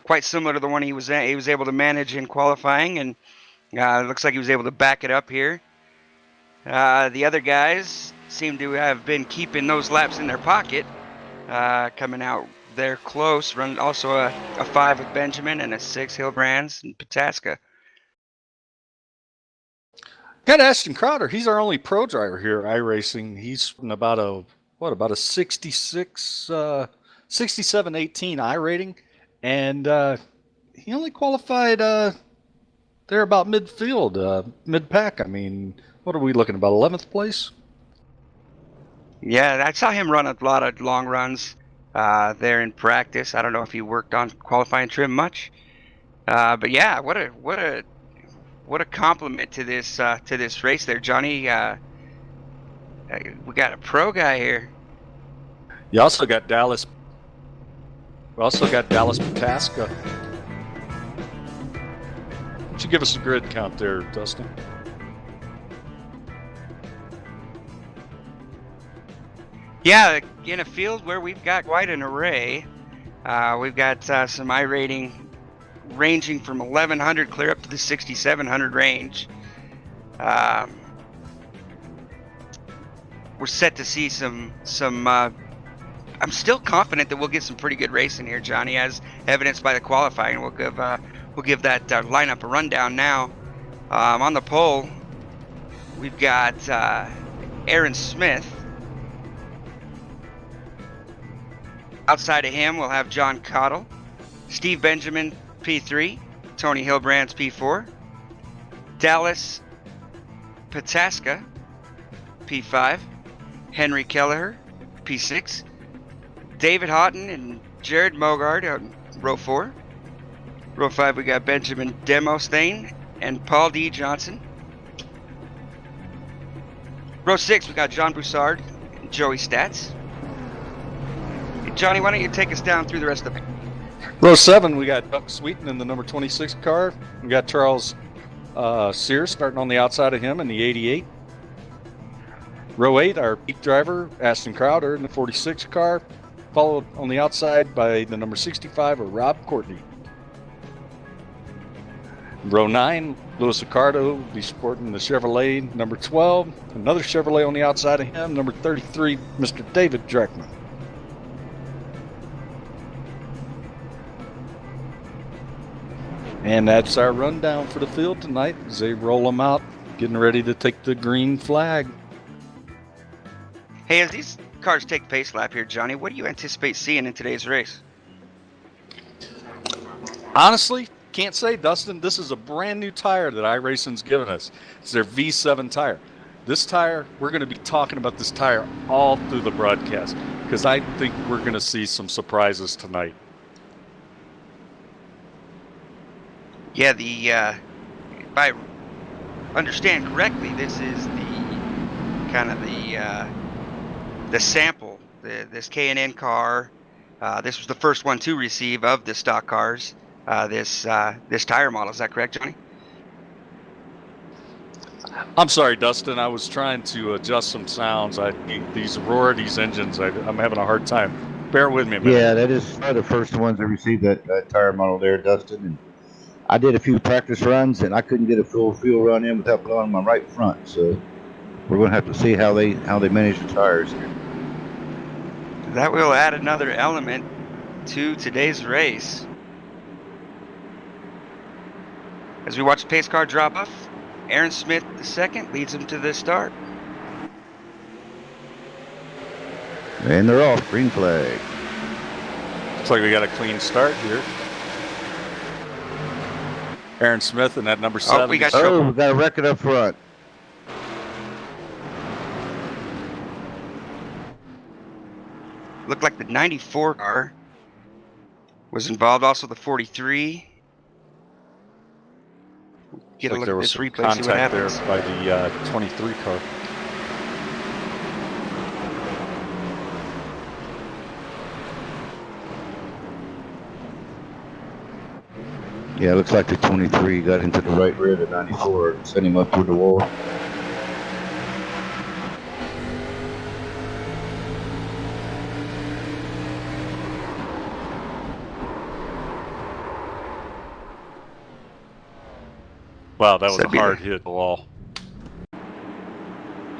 quite similar to the one he was able to manage in qualifying, and it looks like he was able to back it up here. The other guys seem to have been keeping those laps in their pocket, coming out there close. Run also a 5 with Benjamin and a 6 Hillbrands and Pataska. Got Ashton Crowder. He's our only pro driver here at iRacing. He's about a 66, 67, 18 I rating, and he only qualified there about midfield, mid pack. I mean, what are we looking about? 11th place. Yeah, I saw him run a lot of long runs there in practice. I don't know if he worked on qualifying trim much, but yeah, what a compliment to this race there, Johnny. We got a pro guy here. You also got Dallas. We also got Dallas Pataska. Why don't you give us a grid count there, Dustin? Yeah, in a field where we've got quite an array, we've got some I rating ranging from 1100 clear up to the 6700 range. We're set to see some. I'm still confident that we'll get some pretty good racing here, Johnny, as evidenced by the qualifying. We'll give that lineup a rundown now. On the pole, we've got Aaron Smith. Outside of him, we'll have John Cottle, Steve Benjamin, P3, Tony Hillbrands, P4, Dallas Pataska, P5, Henry Kelleher, P6, David Houghton and Jared Mogard on row 4. Row 5, we got Benjamin Demosthane and Paul D. Johnson. Row 6, we got John Broussard and Joey Stats. Johnny, why don't you take us down through the rest of it? Row 7, we got Doug Sweeten in the number 26 car. We got Charles Sears starting on the outside of him in the 88. Row 8, our peak driver, Ashton Crowder in the 46 car, followed on the outside by the number 65, or Rob Courtney. Row 9, Louis Ricardo will be sporting the Chevrolet number 12. Another Chevrolet on the outside of him, number 33, Mr. David Dreckman. And that's our rundown for the field tonight as they roll them out, getting ready to take the green flag. Hey, as these cars take pace lap here, Johnny, what do you anticipate seeing in today's race? Honestly, can't say, Dustin. This is a brand new tire that iRacing's given us. It's their V7 tire. This tire, we're going to be talking about this tire all through the broadcast because I think we're going to see some surprises tonight. Yeah, if I understand correctly, this is the sample. This K&N car. This was the first one to receive of the stock cars. This tire model. Is that correct, Johnny? I'm sorry, Dustin. I was trying to adjust some sounds. These engines. I'm having a hard time. Bear with me a minute. Yeah, that is one of the first ones to receive that tire model there, Dustin. And I did a few practice runs, and I couldn't get a full field run in without blowing my right front. So we're going to have to see how they manage the tires here. That will add another element to today's race. As we watch the pace car drop off, Aaron Smith II leads them to the start. And they're off. Green flag. Looks like we got a clean start here. Aaron Smith and that number 7. We got a record up front. Looked like the 94 car was involved. Also the 43. Get a look at this replay, see what happens. There by the 23 car. Yeah, it looks like the 23 got into the right rear of the 94 and sent him up through the wall. Wow, that So was a that'd be hard hit wall.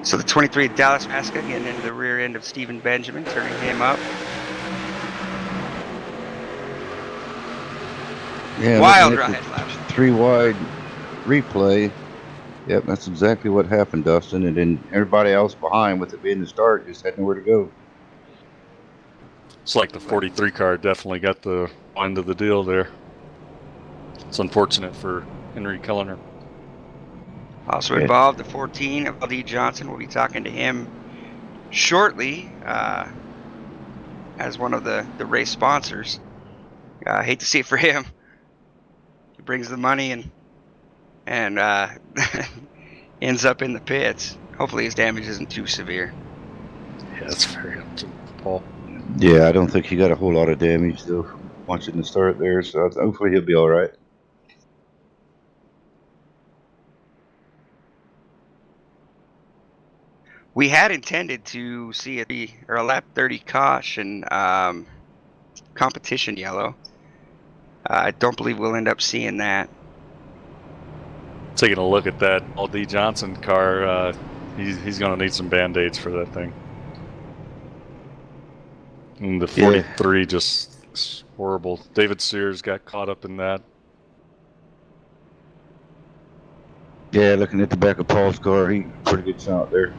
So the 23 Dallas Pasca getting into the rear end of Stephen Benjamin, turning him up. Yeah, Wild looking ride, at lap. the 3 wide replay. Yep, that's exactly what happened, Dustin. And then everybody else behind, with it being the start, just had nowhere to go. It's like the 43 car definitely got the end of the deal there. It's unfortunate for Henry Kellner. Also Yeah. involved, the 14 of L.D. Johnson. We'll be talking to him shortly as one of the race sponsors. Hate to see it for him. He brings the money and ends up in the pits. Hopefully his damage isn't too severe. Yeah, that's very Paul. Yeah, I don't think he got a whole lot of damage, though, from watching the start there. So hopefully he'll be all right. We had intended to see a lap 30 caution competition yellow. I don't believe we'll end up seeing that. Taking a look at that L.D. Johnson car, he's going to need some Band-Aids for that thing. And the 43 just horrible. David Sears got caught up in that. Yeah, looking at the back of Paul's car, he pretty good shot there.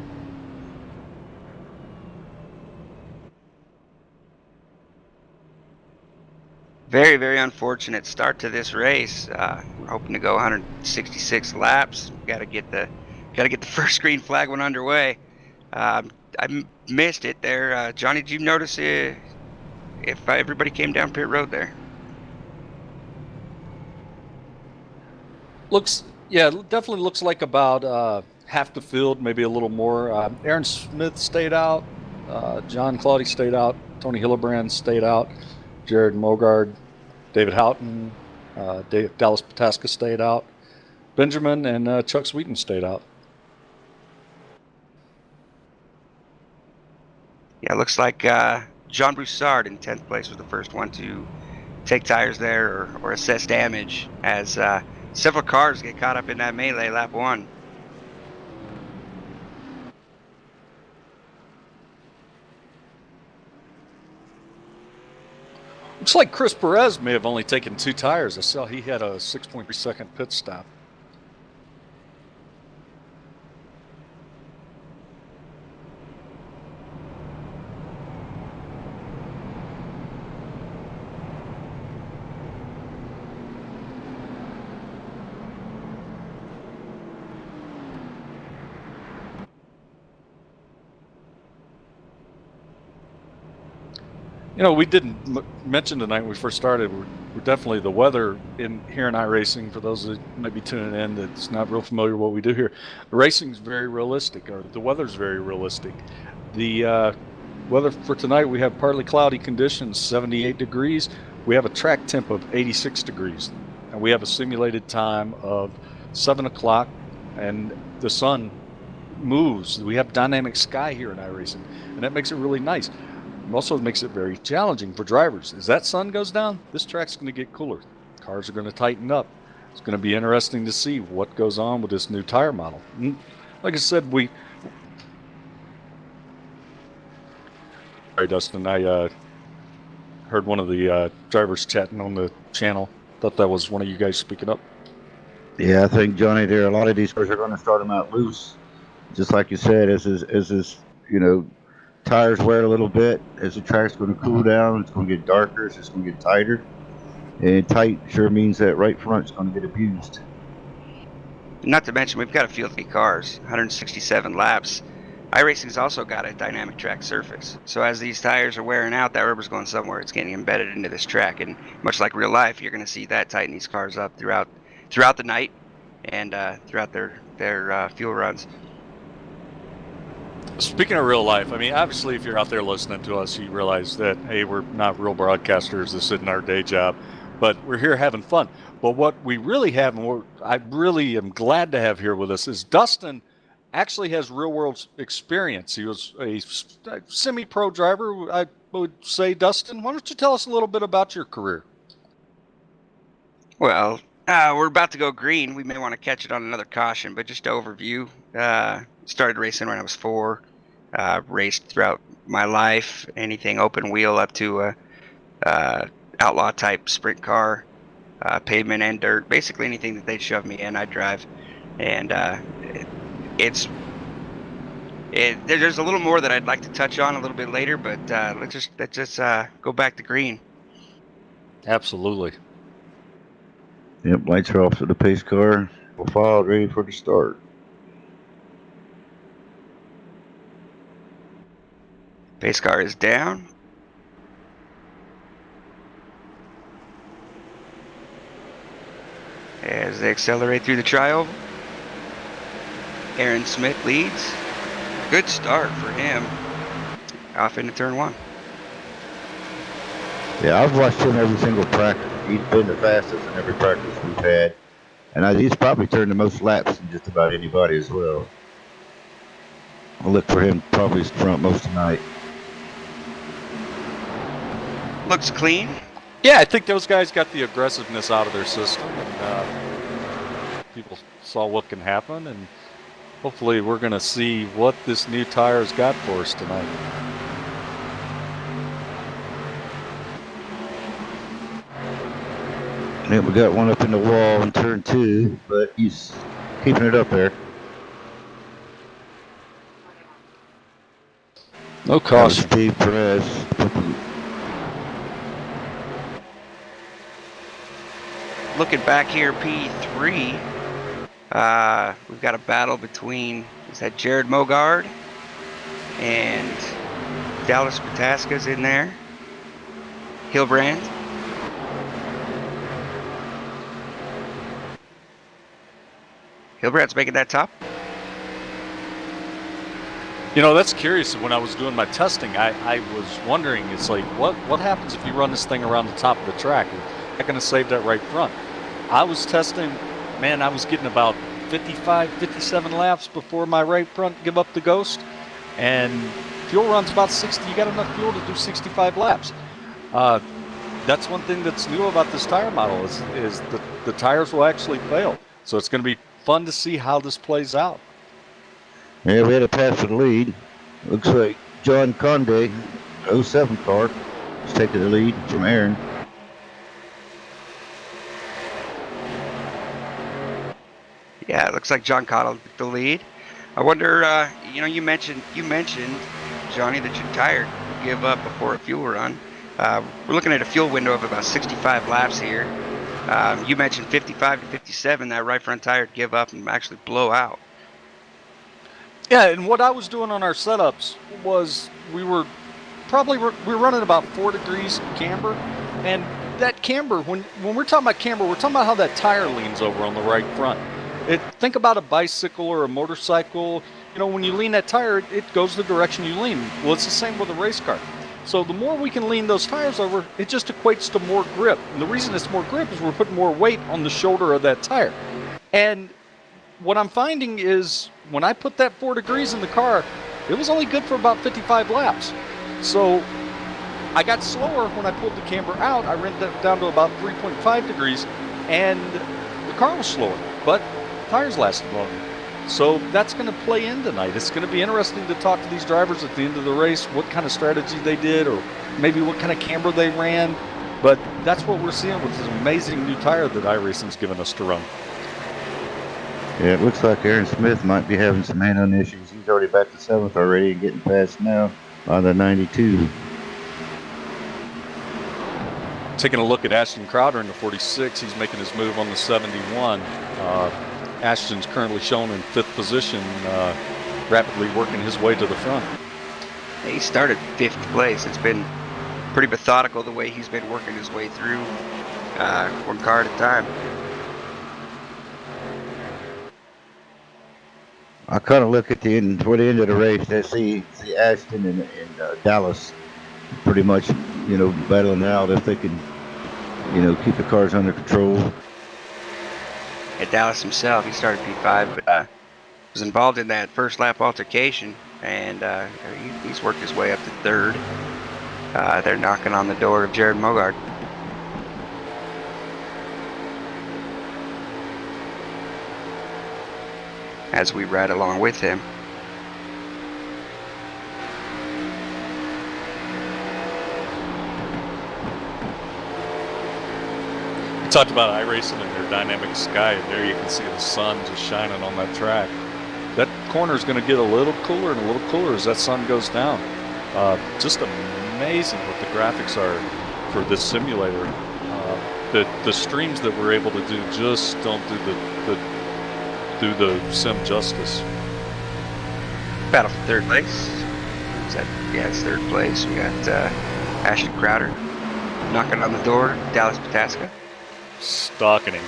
Very, very unfortunate start to this race. We're hoping to go 166 laps. Got to get the first green flag one underway. I missed it there. Johnny, did you notice if everybody came down pit road there? Definitely looks like about half the field, maybe a little more. Aaron Smith stayed out. John Claudy stayed out. Tony Hillebrand stayed out. Jared Mogard, David Houghton, Dallas Pataska stayed out. Benjamin and Chuck Sweeten stayed out. Yeah, it looks like John Broussard in 10th place was the first one to take tires there or assess damage as several cars get caught up in that melee lap 1. Looks like Chris Perez may have only taken 2 tires. I saw he had a 6.3 second pit stop. You know, we didn't mention tonight when we first started, we're definitely the weather here in iRacing, for those that might be tuning in that's not real familiar with what we do here. The racing's very realistic, or the weather's very realistic. The weather for tonight, we have partly cloudy conditions, 78 degrees. We have a track temp of 86 degrees. And we have a simulated time of 7 o'clock, and the sun moves. We have dynamic sky here in iRacing, and that makes it really nice. Also makes it very challenging for drivers. As that sun goes down, this track's going to get cooler. Cars are going to tighten up. It's going to be interesting to see what goes on with this new tire model. Like I said, Sorry, Dustin, I heard one of the drivers chatting on the channel. Thought that was one of you guys speaking up. Yeah, I think, Johnny, there a lot of these cars are going to start them out loose, just like you said, as tires wear a little bit, as the track's going to cool down, it's going to get darker, it's just going to get tighter. And tight sure means that right front's going to get abused. Not to mention, we've got a field of cars, 167 laps. iRacing's also got a dynamic track surface. So as these tires are wearing out, that rubber's going somewhere. It's getting embedded into this track. And much like real life, you're going to see that tighten these cars up throughout the night and throughout their fuel runs. Speaking of real life, I mean, obviously, if you're out there listening to us, you realize that, hey, we're not real broadcasters. This isn't our day job, but we're here having fun. But what we really have, and what I really am glad to have here with us, is Dustin actually has real world experience. He was a semi-pro driver, I would say. Dustin, why don't you tell us a little bit about your career? Well, We're about to go green. We may want to catch it on another caution, but just overview. Started racing when I was 4. Raced throughout my life, anything open wheel up to a outlaw type sprint car, pavement and dirt. Basically anything that they'd shove me in, I'd drive. And there's a little more that I'd like to touch on a little bit later, but let's just go back to green. Absolutely. Yep, lights are off to the pace car. We're filed, ready for the start. Pace car is down. As they accelerate through the tri-oval. Aaron Smith leads. Good start for him. Off into turn 1. Yeah, I've watched him every single practice. He's been the fastest in every practice we've had. And he's probably turned the most laps than just about anybody as well. I'll look for him probably front most tonight. Looks clean. Yeah, I think those guys got the aggressiveness out of their system, and people saw what can happen, and hopefully we're going to see what this new tire's got for us tonight. Yeah, we got one up in the wall in turn 2, but he's keeping it up there. No caution. Steve Perez. Looking back here, P3. We've got a battle between, is that Jared Mogard and Dallas Pataska's in there. Hilbrand. Hilbrand's making that top. You know, that's curious. When I was doing my testing, I was wondering, it's like, what happens if you run this thing around the top of the track? You're not going to save that right front. I was testing, man, I was getting about 55, 57 laps before my right front give up the ghost. And fuel runs about 60. You got enough fuel to do 65 laps. That's one thing that's new about this tire model is the tires will actually fail. So it's going to be fun to see how this plays out. Yeah, we had a pass for the lead. Looks like John Conde, 07 car, is taking the lead from Aaron. Yeah, it looks like John Cottle took the lead. I wonder, you mentioned, Johnny, that your tire will give up before a fuel run. We're looking at a fuel window of about 65 laps here. You mentioned 55 to 57, that right front tire would give up and actually blow out. Yeah, and what I was doing on our setups was we were running about 4 degrees camber, and that camber, when we're talking about camber, we're talking about how that tire leans over on the right front. Think about a bicycle or a motorcycle. You know, when you lean that tire, it goes the direction you lean. Well, it's the same with a race car. So the more we can lean those tires over, it just equates to more grip. And the reason it's more grip is we're putting more weight on the shoulder of that tire. And what I'm finding is when I put that 4 degrees in the car, it was only good for about 55 laps. So I got slower when I pulled the camber out. I ran that down to about 3.5 degrees, and the car was slower, but tires lasted longer. So that's going to play in tonight. It's going to be interesting to talk to these drivers at the end of the race, what kind of strategy they did, or maybe what kind of camber they ran. But that's what we're seeing with this amazing new tire that iRacing's given us to run. Yeah, it looks like Aaron Smith might be having some hand-on issues. He's already back to 7th already and getting past now on the 92. Taking a look at Ashton Crowder in the 46, he's making his move on the 71. Ashton's currently shown in 5th position, rapidly working his way to the front. He started 5th place. It's been pretty methodical the way he's been working his way through, one car at a time. I kind of look at the end of the race. I see Ashton and Dallas pretty much, battling out if they can, keep the cars under control. And Dallas himself, he started P5, but was involved in that first lap altercation, and he's worked his way up to 3rd. They're knocking on the door of Jared Mogard. as we ride along with him. We talked about iRacing and their dynamic sky, and there you can see the sun just shining on that track. That corner is going to get a little cooler and a little cooler as that sun goes down. Just amazing what the graphics are for this simulator. The streams that we're able to do just don't do the sim justice. Battle for third place. Is that? Yeah, it's third place. We got Ashton Crowder knocking on the door. Dallas Pataska. Stalking him.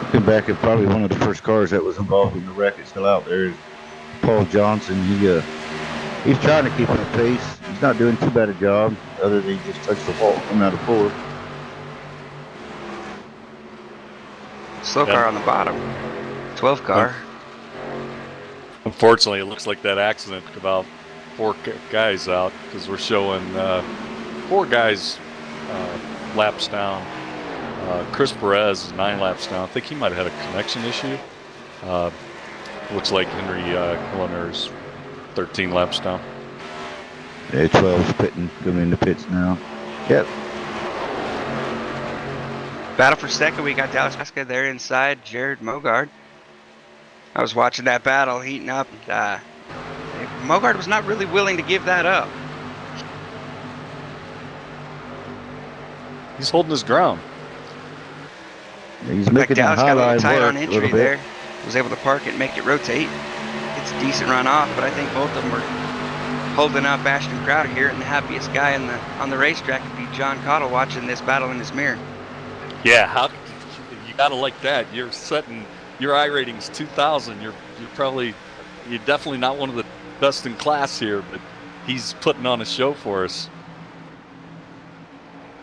Looking back at probably one of the first cars that was involved in the wreck is still out there is Paul Johnson. He's trying to keep up pace. He's not doing too bad a job, other than he just touched the wall coming out of fourth. Slow car on the bottom. 12 car. Unfortunately, it looks like that accident took about 4 guys out because we're showing 4 guys laps down. Chris Perez is 9 laps down. I think he might have had a connection issue. Looks like Henry Hillener's 13 laps down. Yeah, 12's pitting, coming in the pits now. Yep. Battle for second, we got Dallas Pataska there inside Jared Mogard. I was watching that battle heating up. Mogard was not really willing to give that up. He's holding his ground. He's making Dallas high got a line little tight work on a entry little bit. there. Was able to park it and make it rotate. It's a decent run off, but I think both of them were holding up Ashton Crowder here, and the happiest guy on the racetrack would be John Cottle watching this battle in his mirror. Yeah, you gotta like that. You're setting your iRating's 2,000. You're definitely not one of the best in class here, but he's putting on a show for us.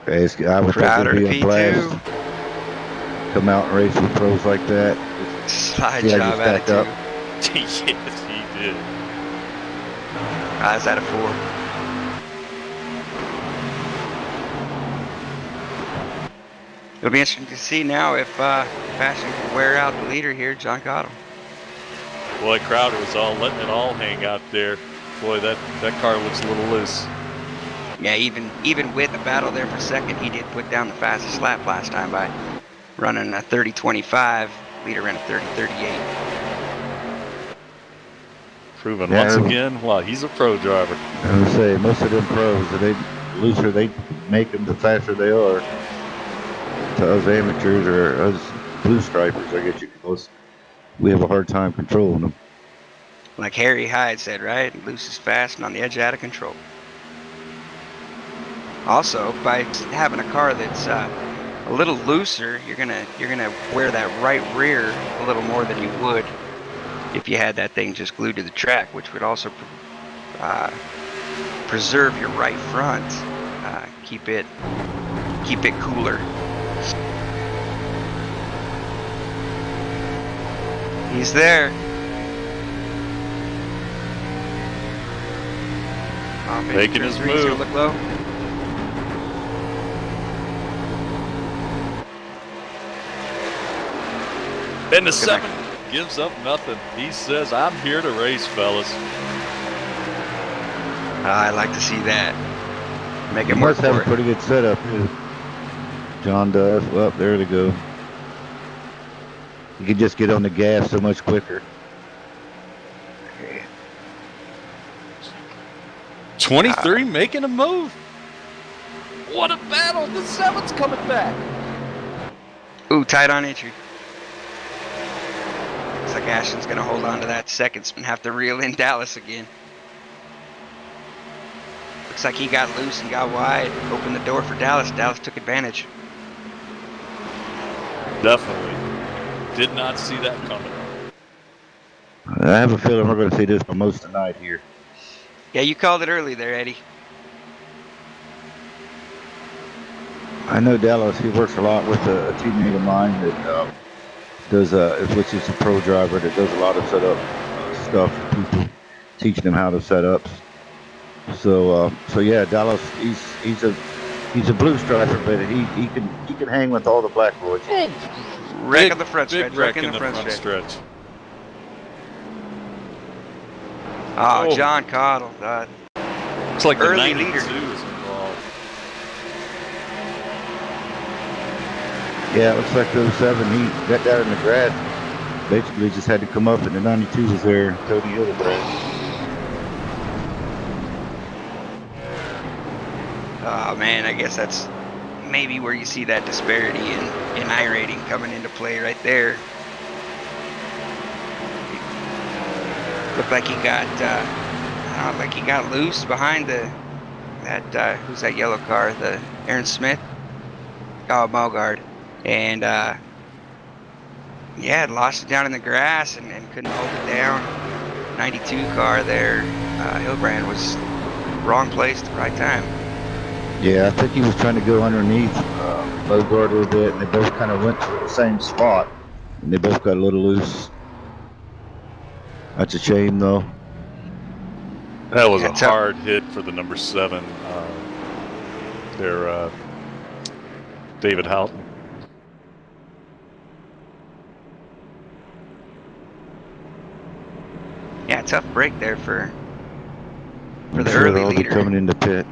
I would Crowder think to it'd be a P2. blast. Come out and race with pros like that. Slide See how you job stack attitude. up. Yes, he did. That's at a 4. It'll be interesting to see now if Ashton can wear out the leader here, John Cottle. Boy, Crowder was all letting it all hang out there. Boy, that car looks a little loose. Yeah, even with the battle there for second, he did put down the fastest lap last time by running a 30.25. Leader ran a 30.38. Proving once again, well, he's a pro driver. I would say most of them pros, the looser they make them, the faster they are. To us amateurs or us blue stripers, I guess you could call us, we have a hard time controlling them. Like Harry Hyde said, right? Loose is fast and on the edge out of control. Also, by having a car that's a little looser, you're gonna wear that right rear a little more than you would if you had that thing just glued to the track, which would also preserve your right front, keep it cooler. He's there. Making his move. Look low. And the 7 gives up nothing. He says, I'm here to race, fellas. I like to see that. Make He him work must have for a it. pretty good setup, too. John does. Well, there they go. You can just get on the gas so much quicker. 23 making a move. What a battle. The 7's coming back. Ooh, tight on entry. Looks like Ashton's going to hold on to that second and have to reel in Dallas again. Looks like he got loose and got wide. Opened the door for Dallas. Dallas took advantage. Definitely. Did not see that coming. I have a feeling we're going to see this for most of the night here. Yeah, you called it early there, Eddie. I know Dallas, he works a lot with a teammate of mine that does, which is a pro driver that does a lot of setup stuff for people, teaching them how to set up. So yeah, Dallas, he's a blue striper, but he can hang with all the black boys. Wreck on the front stretch. Big wreck in the front stretch. Oh, John Cottle. Looks like the early 92 leader. is involved. Yeah, it looks like 07. He got down in the grass. Basically, just had to come up, and the 92 was there. Tony Hildebrand. Oh man, I guess that's maybe where you see that disparity in I-rating coming into play right there. Looked like he got, like he got loose behind who's that yellow car? The Aaron Smith? Oh, Mogard. And yeah, lost it down in the grass and couldn't hold it down. 92 car there. Hilbrand was wrong place at the right time. Yeah, I think he was trying to go underneath Bogart a little bit, and they both kind of went to the same spot, and they both got a little loose. That's a shame, though. That was Yeah, a hard hit for the number 7. David Houghton. Yeah, tough break there for I'm the sure early they'll be leader. coming into pit.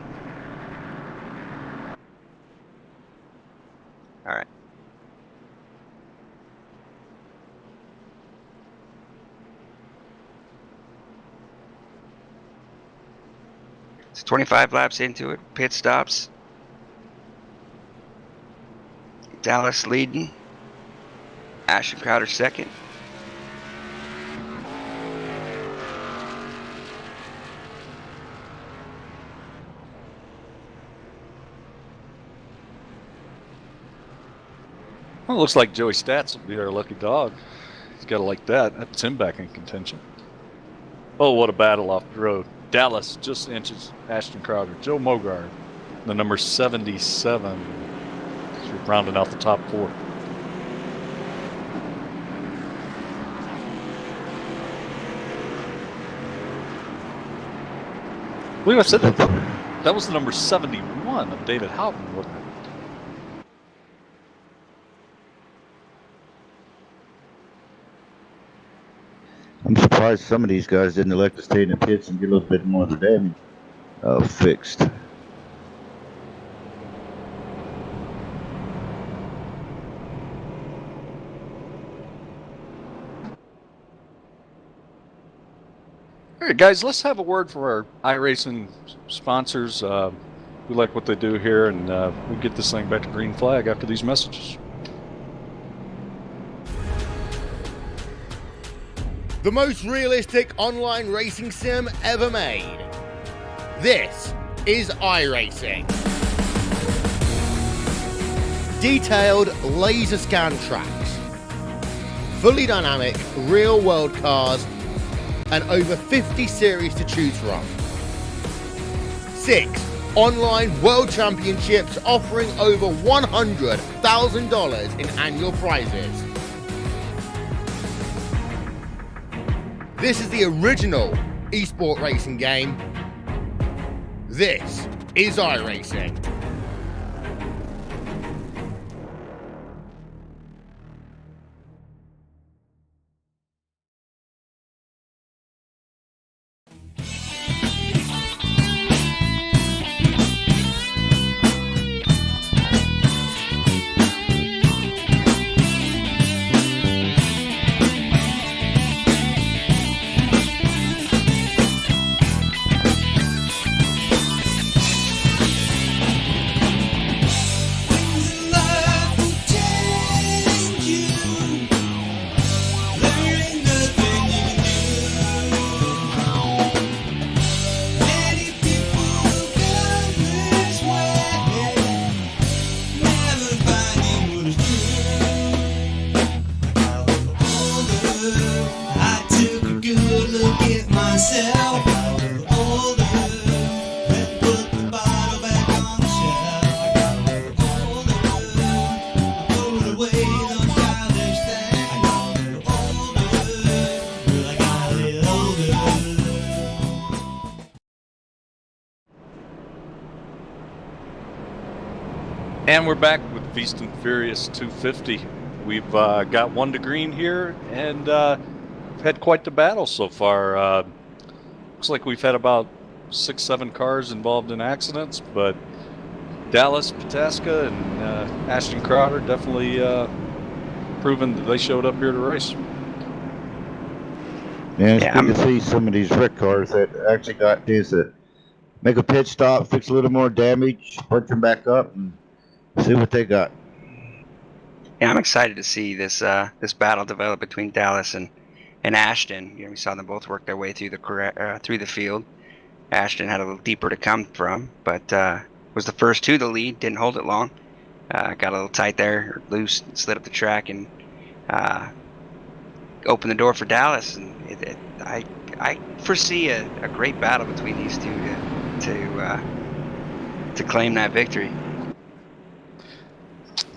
All right. It's 25 laps into it. Pit stops. Dallas leading. Ashton Crowder second. Well, it looks like Joey Stats will be our lucky dog. He's got to like that. That puts him back in contention. Oh, what a battle off the road. Dallas just inches Ashton Crowder. Joe Mogard, the number 77. So rounding out the top 4. I believe I said that was the number 71 of David Houghton, wasn't it? I'm surprised some of these guys didn't elect to stay in the pits and get a little bit more of the damage fixed. All right, guys, let's have a word for our iRacing sponsors. We like what they do here, and we'll get this thing back to green flag after these messages. The most realistic online racing sim ever made. This is iRacing. Detailed laser scan tracks, fully dynamic real world cars, and over 50 series to choose from. 6 online world championships offering over $100,000 in annual prizes. This is the original esport racing game. This is iRacing. And we're back with Feast and Furious 250. We've got one to green here, and had quite the battle so far. Looks like we've had about 6-7 cars involved in accidents, but Dallas, Pataska, and Ashton Crowder definitely proven that they showed up here to race. Yeah, it's good to see some of these wreck cars that actually got this to make a pit stop, fix a little more damage, punch them back up, and see what they got. Yeah, I'm excited to see this this battle develop between Dallas and Ashton. We saw them both work their way through the field. Ashton had a little deeper to come from, but was the first to the lead. Didn't hold it long. Got a little tight there, loose, slid up the track, and opened the door for Dallas. And I foresee a great battle between these two to claim that victory.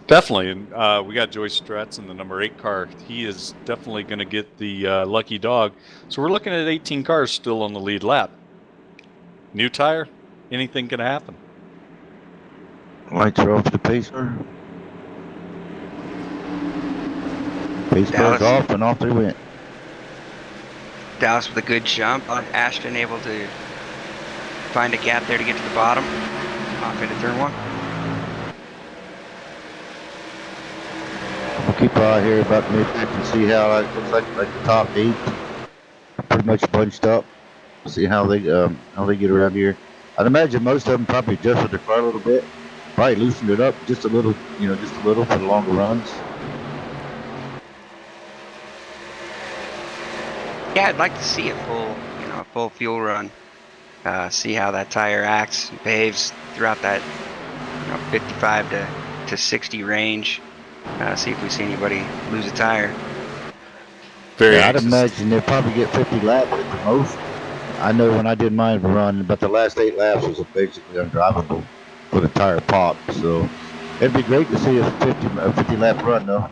Definitely, and we got Joyce Stratz in the number 8 car. He is definitely going to get the lucky dog. So we're looking at 18 cars still on the lead lap. New tire, anything can happen. Lights are off the pace car. Pace car's off, and off they went. Dallas with a good jump. Ashton able to find a gap there to get to the bottom. Off into turn 1. We'll keep our eye here about mid-pack and see how it looks like the top 8 pretty much bunched up. See how they get around here. I'd imagine most of them probably adjusted their car a little bit, probably loosened it up just a little, just a little for the longer runs. Yeah, I'd like to see a full fuel run. See how that tire acts, behaves throughout that 55 to 60 range. See if we see anybody lose a tire. I'd imagine they'll probably get 50 laps at the most. I know when I did mine run, but the last 8 laps was basically undrivable for the tire pop. So it'd be great to see a 50 lap run though.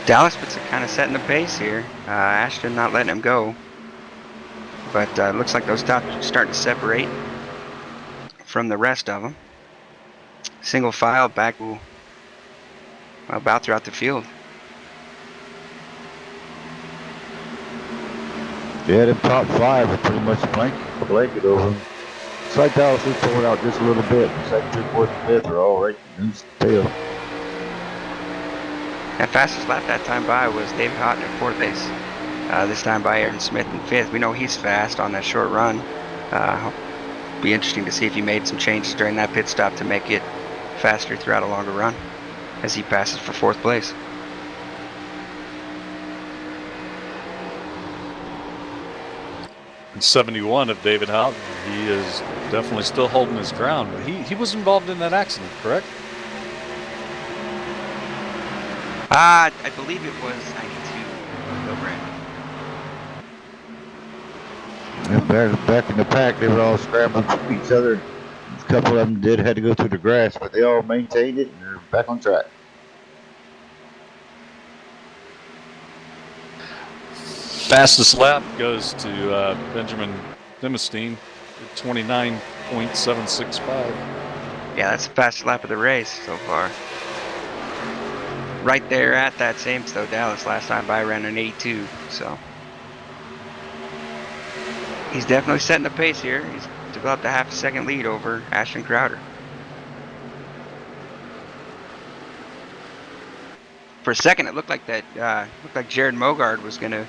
Dallas puts it kind of setting the pace here. Ashton not letting him go. But looks like those tops are starting to separate from the rest of them. Single file back about throughout the field. Yeah, the top 5 are pretty much blanket over them. It's like Dallas is pulling out just a little bit. The second, third, fourth, and 5th are all right in his tail. That fastest lap that time by was David Houghton at 4th base. This time by Aaron Smith in 5th. We know he's fast on that short run. Be interesting to see if he made some changes during that pit stop to make it faster throughout a longer run as he passes for 4th place. In 71 of David Houghton, he is definitely still holding his ground. But he was involved in that accident, correct? I believe it was 92. Yeah, back in the pack, they were all scrambling for each other. A couple of them had to go through the grass, but they all maintained it and they're back on track. Fastest lap goes to Benjamin Demestein at 29.765. Yeah, that's the fastest lap of the race so far. Right there at that same though Dallas last time by ran an 82, so he's definitely setting the pace here. He's developed a half a second lead over Ashton Crowder. For a second, it looked like Jared Mogard was going to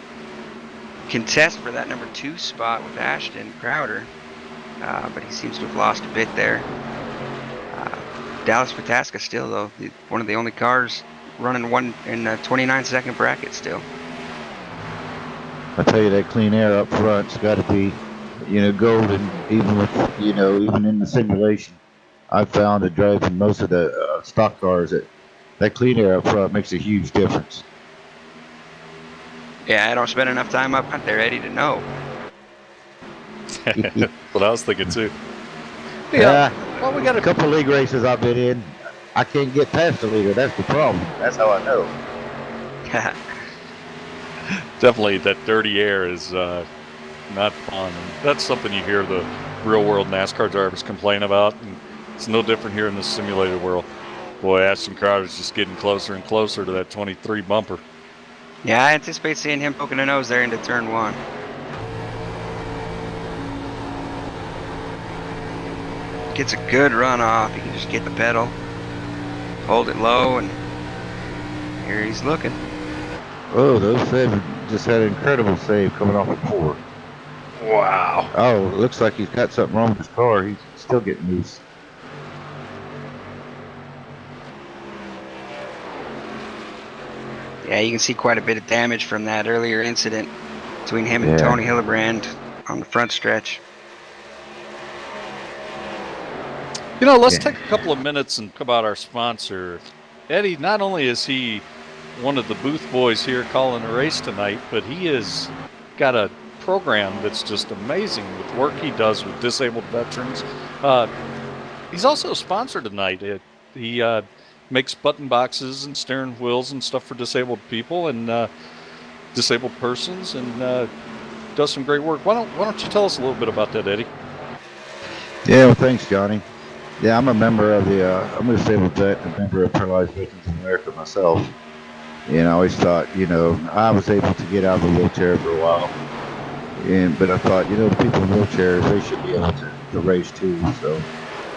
contest for that number 2 spot with Ashton Crowder, but he seems to have lost a bit there. Dallas Pataska still, though, one of the only cars running one in the 29-second bracket still. I tell you, that clean air up front's got to be, golden. Even with, even in the simulation, I found that driving most of the stock cars that clean air up front makes a huge difference. Yeah, I don't spend enough time up front there, ready to know. That's what I was thinking too. Yeah. Well, we got a couple of league races I've been in. I can't get past the leader. That's the problem. That's how I know. Definitely, that dirty air is not fun. And that's something you hear the real-world NASCAR drivers complain about, and it's no different here in the simulated world. Boy, Ashton Crowder's just getting closer and closer to that 23 bumper. Yeah, I anticipate seeing him poking a nose there into turn 1. Gets a good run off. He can just get the pedal, hold it low, and here he's looking. Oh, those saves just had an incredible save coming off of 4. Wow. Oh, it looks like he's got something wrong with his car. He's still getting loose. Yeah, you can see quite a bit of damage from that earlier incident between him and Tony Hillebrand on the front stretch. You know, let's take a couple of minutes and talk about our sponsor. Eddie, not only is he one of the booth boys here calling a race tonight, but he has got a program that's just amazing with work he does with disabled veterans. He's also a sponsor tonight. He makes button boxes and steering wheels and stuff for disabled people and disabled persons, and does some great work. Why don't you tell us a little bit about that, Eddie? Yeah, well, thanks, Johnny. Yeah, I'm a member of I'm a disabled vet, a member of Paralyzed Veterans of America myself. And I always thought, I was able to get out of the wheelchair for a while. But I thought, people in wheelchairs, they should be able to race too. So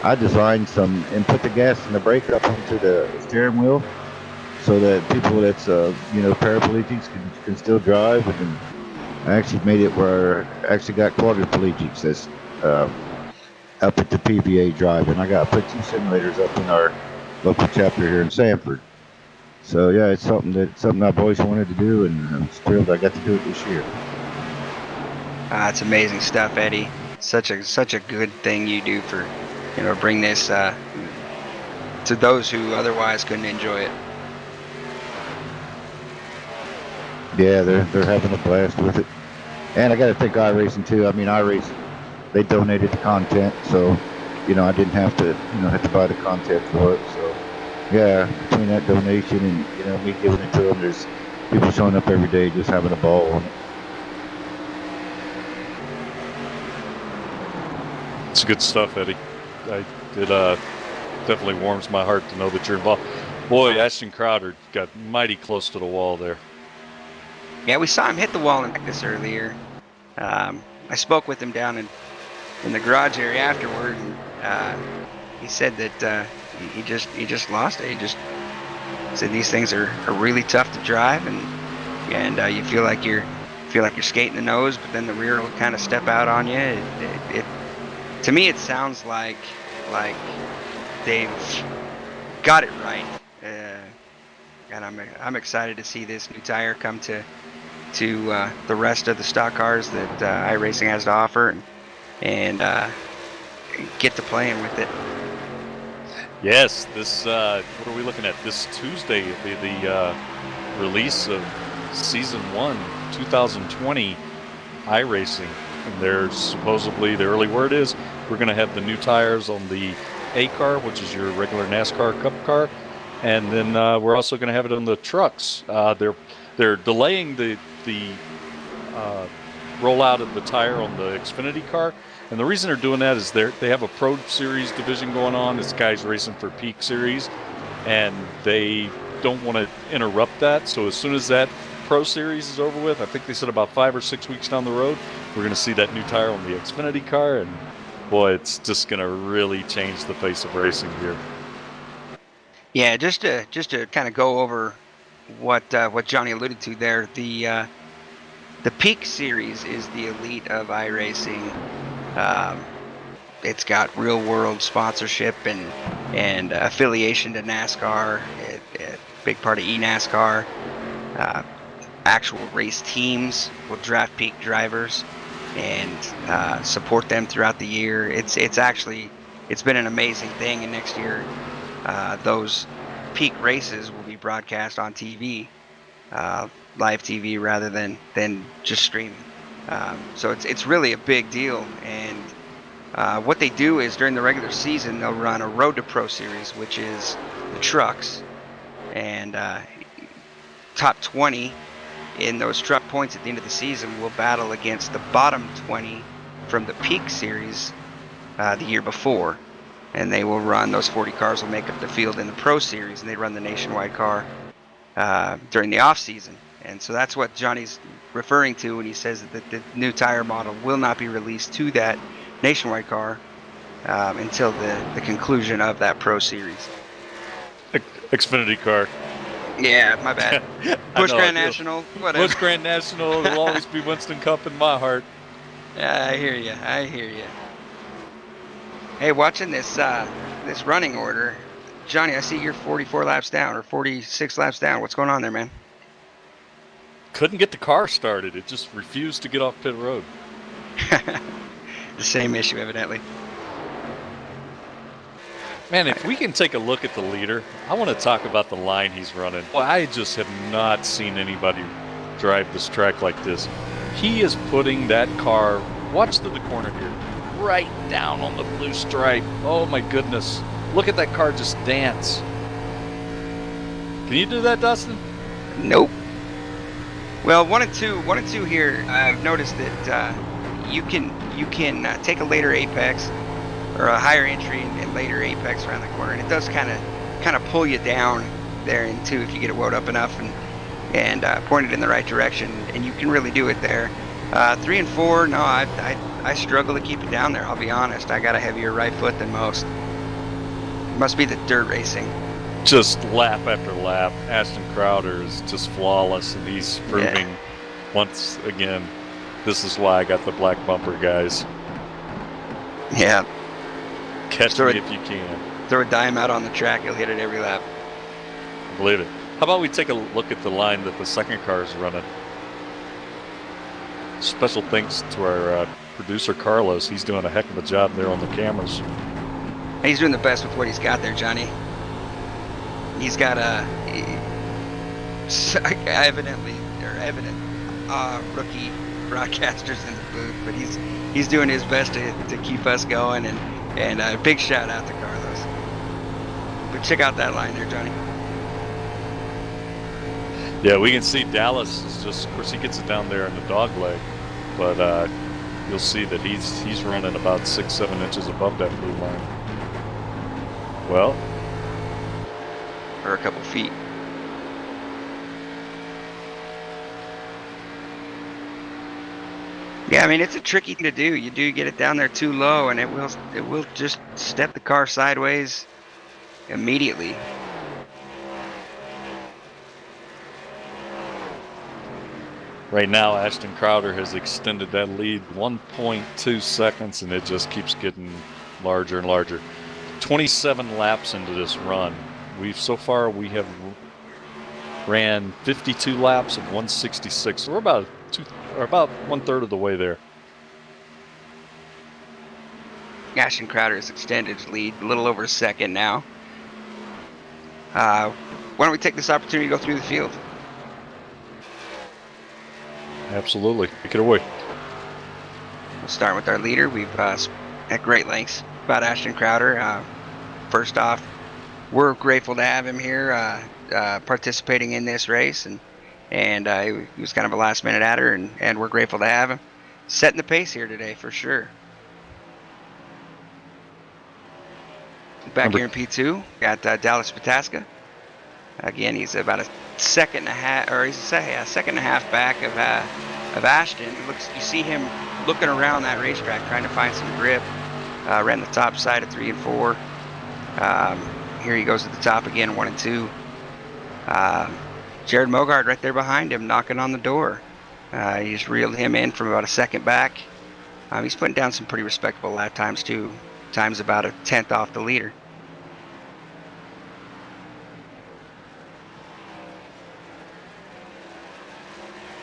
I designed some and put the gas and the brake up into the steering wheel so that people that's, paraplegics can still drive. And I actually made it where I actually got quadriplegics that's up at the PVA drive, and I put 2 simulators up in our local chapter here in Sanford. So yeah, it's something I've always wanted to do, and I'm thrilled I got to do it this year. It's amazing stuff, Eddie. Such a good thing you do for, bring this to those who otherwise couldn't enjoy it. Yeah, they're having a blast with it, and I got to thank iRacing too. I mean, iRacing, they donated the content, so I didn't have to buy the content for it. So yeah, between that donation and me giving it to them, there's people showing up every day just having a ball on it. It's good stuff, Eddie. It definitely warms my heart to know that you're involved. Boy, Ashton Crowder got mighty close to the wall there. Yeah, we saw him hit the wall in practice earlier. I spoke with him down in the garage area afterward, and he said that he just lost it. He just said these things are really tough to drive, and you feel like you're skating the nose, but then the rear will kind of step out on you. It to me, it sounds like they've got it right, and I'm excited to see this new tire come to the rest of the stock cars that iRacing has to offer, and get to playing with it. Yes, this what are we looking at? This Tuesday will be the release of Season 1, 2020 iRacing. And there's supposedly, the early word is, we're going to have the new tires on the A car, which is your regular NASCAR Cup car, and then we're also going to have it on the trucks. They're delaying the rollout of the tire on the Xfinity car, and the reason they're doing that is they have a Pro Series division going on. This guy's racing for Peak Series, and they don't want to interrupt that. So as soon as that Pro Series is over with, I think they said about 5 or 6 weeks down the road, we're going to see that new tire on the Xfinity car, and boy, it's just going to really change the face of racing here. Yeah, just to kind of go over what Johnny alluded to there, the Peak Series is the elite of iRacing. It's got real world sponsorship and affiliation to NASCAR, a big part of eNASCAR. Actual race teams will draft Peak drivers and support them throughout the year. It's been an amazing thing, and next year those Peak races will be broadcast on TV, live TV rather than just streaming. So it's really a big deal, and what they do is during the regular season they'll run a Road to Pro Series, which is the trucks, and top 20 in those truck points at the end of the season will battle against the bottom 20 from the Peak Series the year before. And they will run, those 40 cars will make up the field in the Pro Series, and they run the nationwide car during the off season. And so that's what Johnny's referring to when he says that the new tire model will not be released to that nationwide car until the conclusion of that Pro Series. Xfinity car. Yeah, my bad. Busch I know, Grand National, whatever. Busch Grand National will always be Winston Cup in my heart. I hear you. I hear you. Hey, watching this this running order, Johnny, I see you're 44 laps down or 46 laps down. What's going on there, man? Couldn't get the car started. It just refused to get off pit road. The same issue, evidently. Man, if we can take a look at the leader, I want to talk about the line he's running. Well, I just have not seen anybody drive this track like this. He is putting that car, watch the corner here, right down on the blue stripe. Oh my goodness. Look at that car just dance. Can you do that, Dustin? Nope. Well, one and two here. I've noticed that you can take a later apex or a higher entry and later apex around the corner, and it does kind of pull you down there in two if you get it wound up enough and point it in the right direction, and you can really do it there. 3 and 4, no, I struggle to keep it down there. I'll be honest. I got a heavier right foot than most. It must be the dirt racing. Just lap after lap. Ashton Crowder is just flawless, and he's proving once again, this is why I got the black bumper, guys. Yeah. Catch me if you can. Throw a dime out on the track, you'll hit it every lap. I believe it. How about we take a look at the line that the second car is running? Special thanks to our producer, Carlos. He's doing a heck of a job there on the cameras. He's doing the best with what he's got there, Johnny. He's got evident rookie broadcasters in the booth, but he's doing his best to keep us going, and a big shout out to Carlos. But check out that line there, Johnny. Yeah, we can see Dallas is just, of course, he gets it down there in the dog leg, but you'll see that he's running about 6-7 inches above that blue line. Well, or a couple feet. Yeah, I mean, it's a tricky thing to do. You do get it down there too low, and it will just step the car sideways immediately. right now, Ashton Crowder has extended that lead 1.2 seconds, and it just keeps getting larger and larger. 27 laps into this run. So far we have ran 52 laps of 166. So we're about one third of the way there. Ashton Crowder has extended his lead a little over a second now. Why don't we take this opportunity to go through the field? Absolutely. Take it away. We'll start with our leader. We've at great lengths about Ashton Crowder. First off, we're grateful to have him here participating in this race, and he was kind of a last minute adder, and we're grateful to have him setting the pace here today for sure. Back here in P2, got Dallas Pataska. Again, he's about a second and a half, or he's a second and a half back of Ashton. You see him looking around that racetrack, trying to find some grip. Ran the top side of 3 and 4. Here he goes at the top again, 1 and 2. Jared Mogard right there behind him, knocking on the door. He just reeled him in from about a second back. He's putting down some pretty respectable lap times too. Times about a tenth off the leader.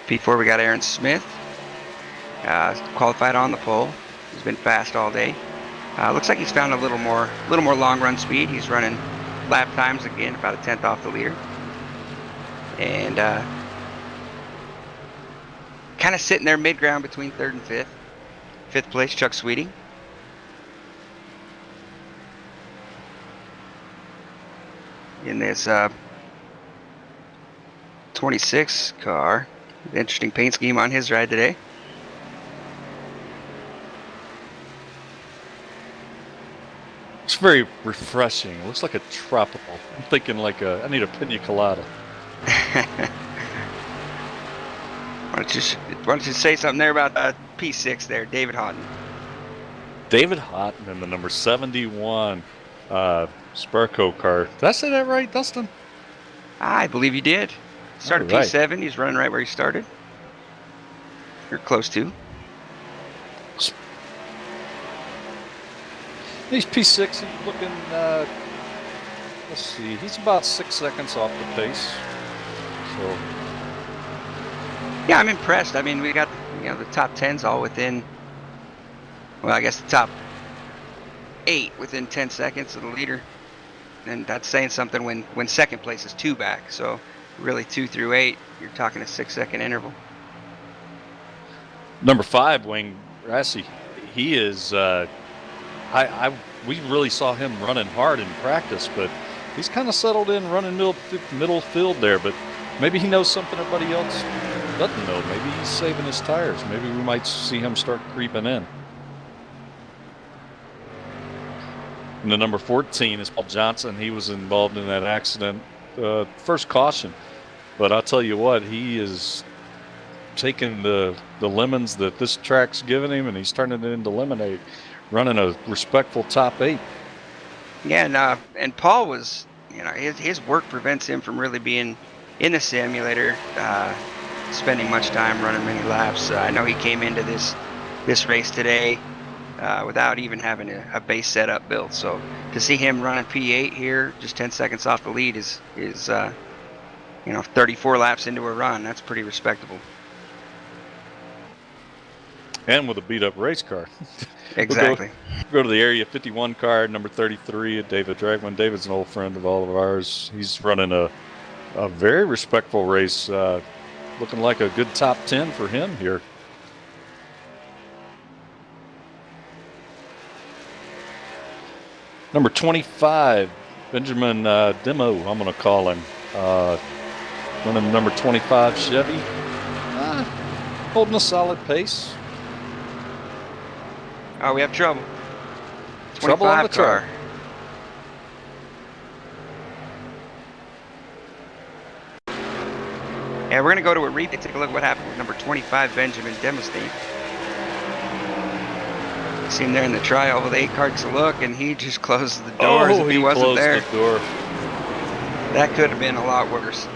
P4, we got Aaron Smith, qualified on the pole. He's been fast all day. Looks like he's found a little more long run speed. He's running lap times again about a tenth off the leader, and kind of sitting there mid ground between third and fifth. Fifth place, Chuck Sweeting. In this 26 car, Interesting paint scheme on his ride today. It's very refreshing. It looks like a tropical. I'm thinking like I need a pina colada. Why don't you say something there about P6 there, David Houghton? David Houghton in the number 71 Sparco car. Did I say that right, Dustin? I believe you did. Started All right. P7. He's running right where he started. You're close to. He's P6. He's looking, let's see, he's about 6 seconds off the pace. So, Yeah, I'm impressed. I mean, we got the top 10s all within. Well, I guess the top 8 within 10 seconds of the leader, and that's saying something when second place is 2 back. So really 2 through 8, you're talking a 6-second interval. number 5, Wayne Rassi. He is. We really saw him running hard in practice, but he's kind of settled in running middle field there. But maybe he knows something everybody else doesn't know. Maybe he's saving his tires. Maybe we might see him start creeping in. And the number 14 is Paul Johnson. He was involved in that accident. First caution. But I'll tell you what, he is taking the lemons that this track's giving him, and he's turning it into lemonade, running a respectful top 8. Yeah, and Paul was, his work prevents him from really being in the simulator, spending much time running many laps. I know he came into this race today without even having a base setup built. So to see him running P8 here, just 10 seconds off the lead, is 34 laps into a run. That's pretty respectable. And with a beat-up race car. Exactly. We'll go to the Area 51 car, number 33, David Dragman. David's an old friend of all of ours. He's running a very respectful race, looking like a good top 10 for him here. Number 25, Benjamin Demo, I'm going to call him. Running number 25 Chevy. Holding a solid pace. Oh, we have trouble. Trouble on the car. track. Yeah, we're going to go to a replay, take a look at what happened with number 25, Benjamin Demestein. See him there in the trioval. The 8 car takes a look, and he just closes the doors if he wasn't there. The door. That could have been a lot worse.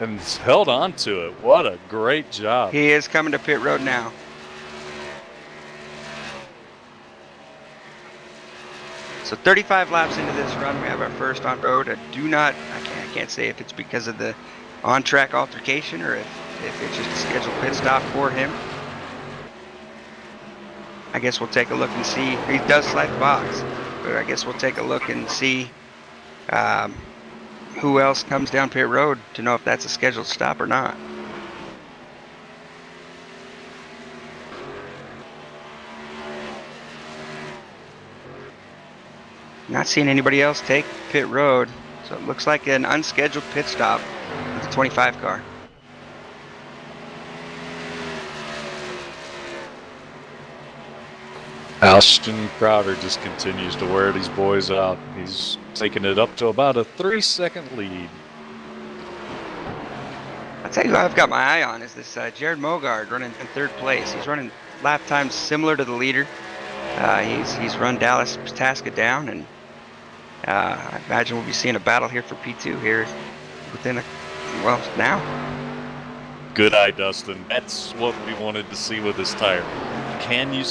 And held on to it. What a great job. He is coming to pit road now. So 35 laps into this run, we have our first on road. I can't say if it's because of the on-track altercation or if it's just a scheduled pit stop for him. I guess we'll take a look and see. He does slide the box, but I guess we'll take a look and see who else comes down pit road to know if that's a scheduled stop or not. Not seeing anybody else take pit road, so it looks like an unscheduled pit stop with the 25 car. Ashton Crowder just continues to wear these boys out. He's taking it up to about a 3-second lead. I'll tell you who I've got my eye on is this Jared Mogard running in 3rd place. He's running lap times similar to the leader. He's run Dallas Pataska down, and I imagine we'll be seeing a battle here for P2 here within now. Good eye, Dustin. That's what we wanted to see with this tire. Can you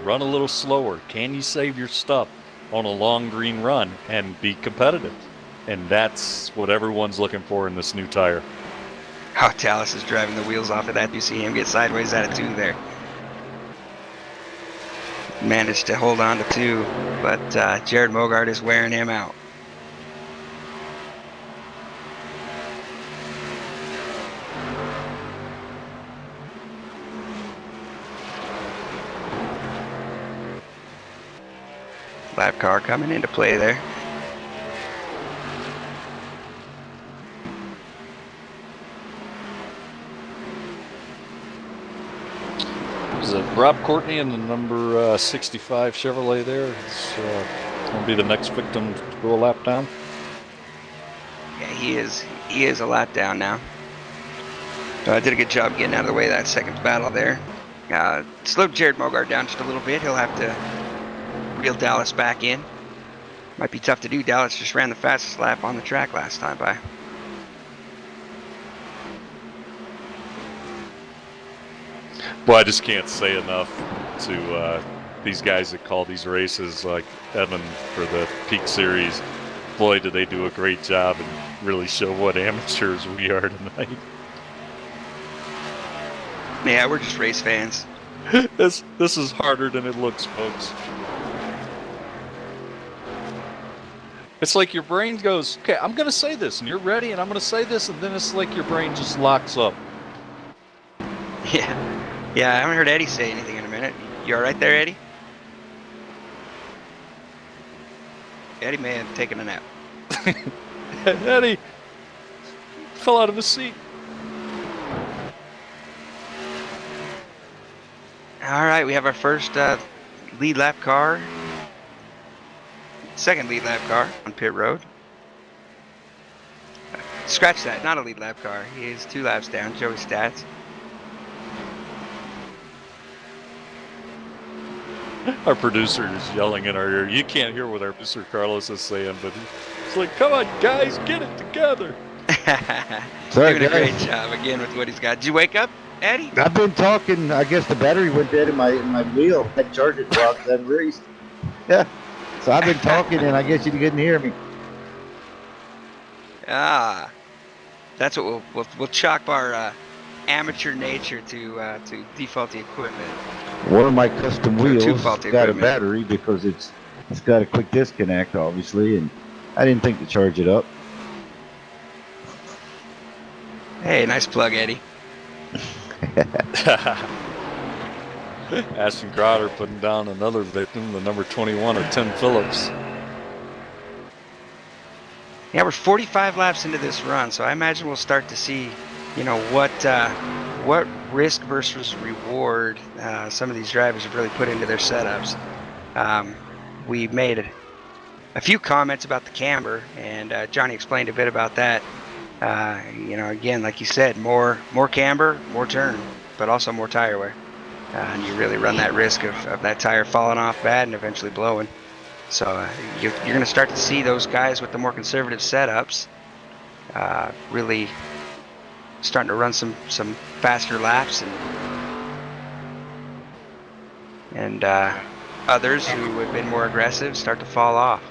run a little slower? Can you save your stuff on a long green run and be competitive? And that's what everyone's looking for in this new tire. Oh, Dallas is driving the wheels off of that. You see him get sideways out of 2 there. Managed to hold on to 2, but Jared Mogard is wearing him out. Lap car coming into play there. Rob Courtney in the number 65 Chevrolet there is going to be the next victim to go a lap down. Yeah, he is. He is a lap down now. So I did a good job getting out of the way of that second battle there. Slowed Jared Mogart down just a little bit. He'll have to reel Dallas back in. Might be tough to do. Dallas just ran the fastest lap on the track last time by. Well, I just can't say enough to these guys that call these races, like Evan for the Peak Series. Boy, do they do a great job and really show what amateurs we are tonight. Yeah, we're just race fans. This is harder than it looks, folks. It's like your brain goes, okay, I'm going to say this, and you're ready, and I'm going to say this, and then it's like your brain just locks up. Yeah, I haven't heard Eddie say anything in a minute. You all right there, Eddie? Eddie may have taken a nap. Eddie fell out of his seat. All right, we have our first lead lap car. Second lead lap car on pit road. Scratch that, not a lead lap car. He is 2 laps down, Joey Stats. Our producer is yelling in our ear. You can't hear what our producer Carlos is saying, but he's like, come on, guys, get it together. Doing a great job again with what he's got. Did you wake up, Eddie? I've been talking. I guess the battery went dead in my wheel. I charged it while I raced. Yeah. So I've been talking, and I guess you couldn't hear me. That's what we'll chalk our amateur nature to defaulty equipment. One of my custom wheels got a equipment. battery because it's got a quick disconnect, obviously, and I didn't think to charge it up. Hey, nice plug, Eddie. Ashton Crowder putting down another victim, the number 21 of Tim Phillips. Yeah, we're 45 laps into this run, so I imagine we'll start to see, what risk versus reward some of these drivers have really put into their setups. We made a few comments about the camber, and Johnny explained a bit about that. Again, like you said, more camber, more turn, but also more tire wear. And you really run that risk of that tire falling off bad and eventually blowing. So you're going to start to see those guys with the more conservative setups really starting to run some faster laps, and others who have been more aggressive start to fall off.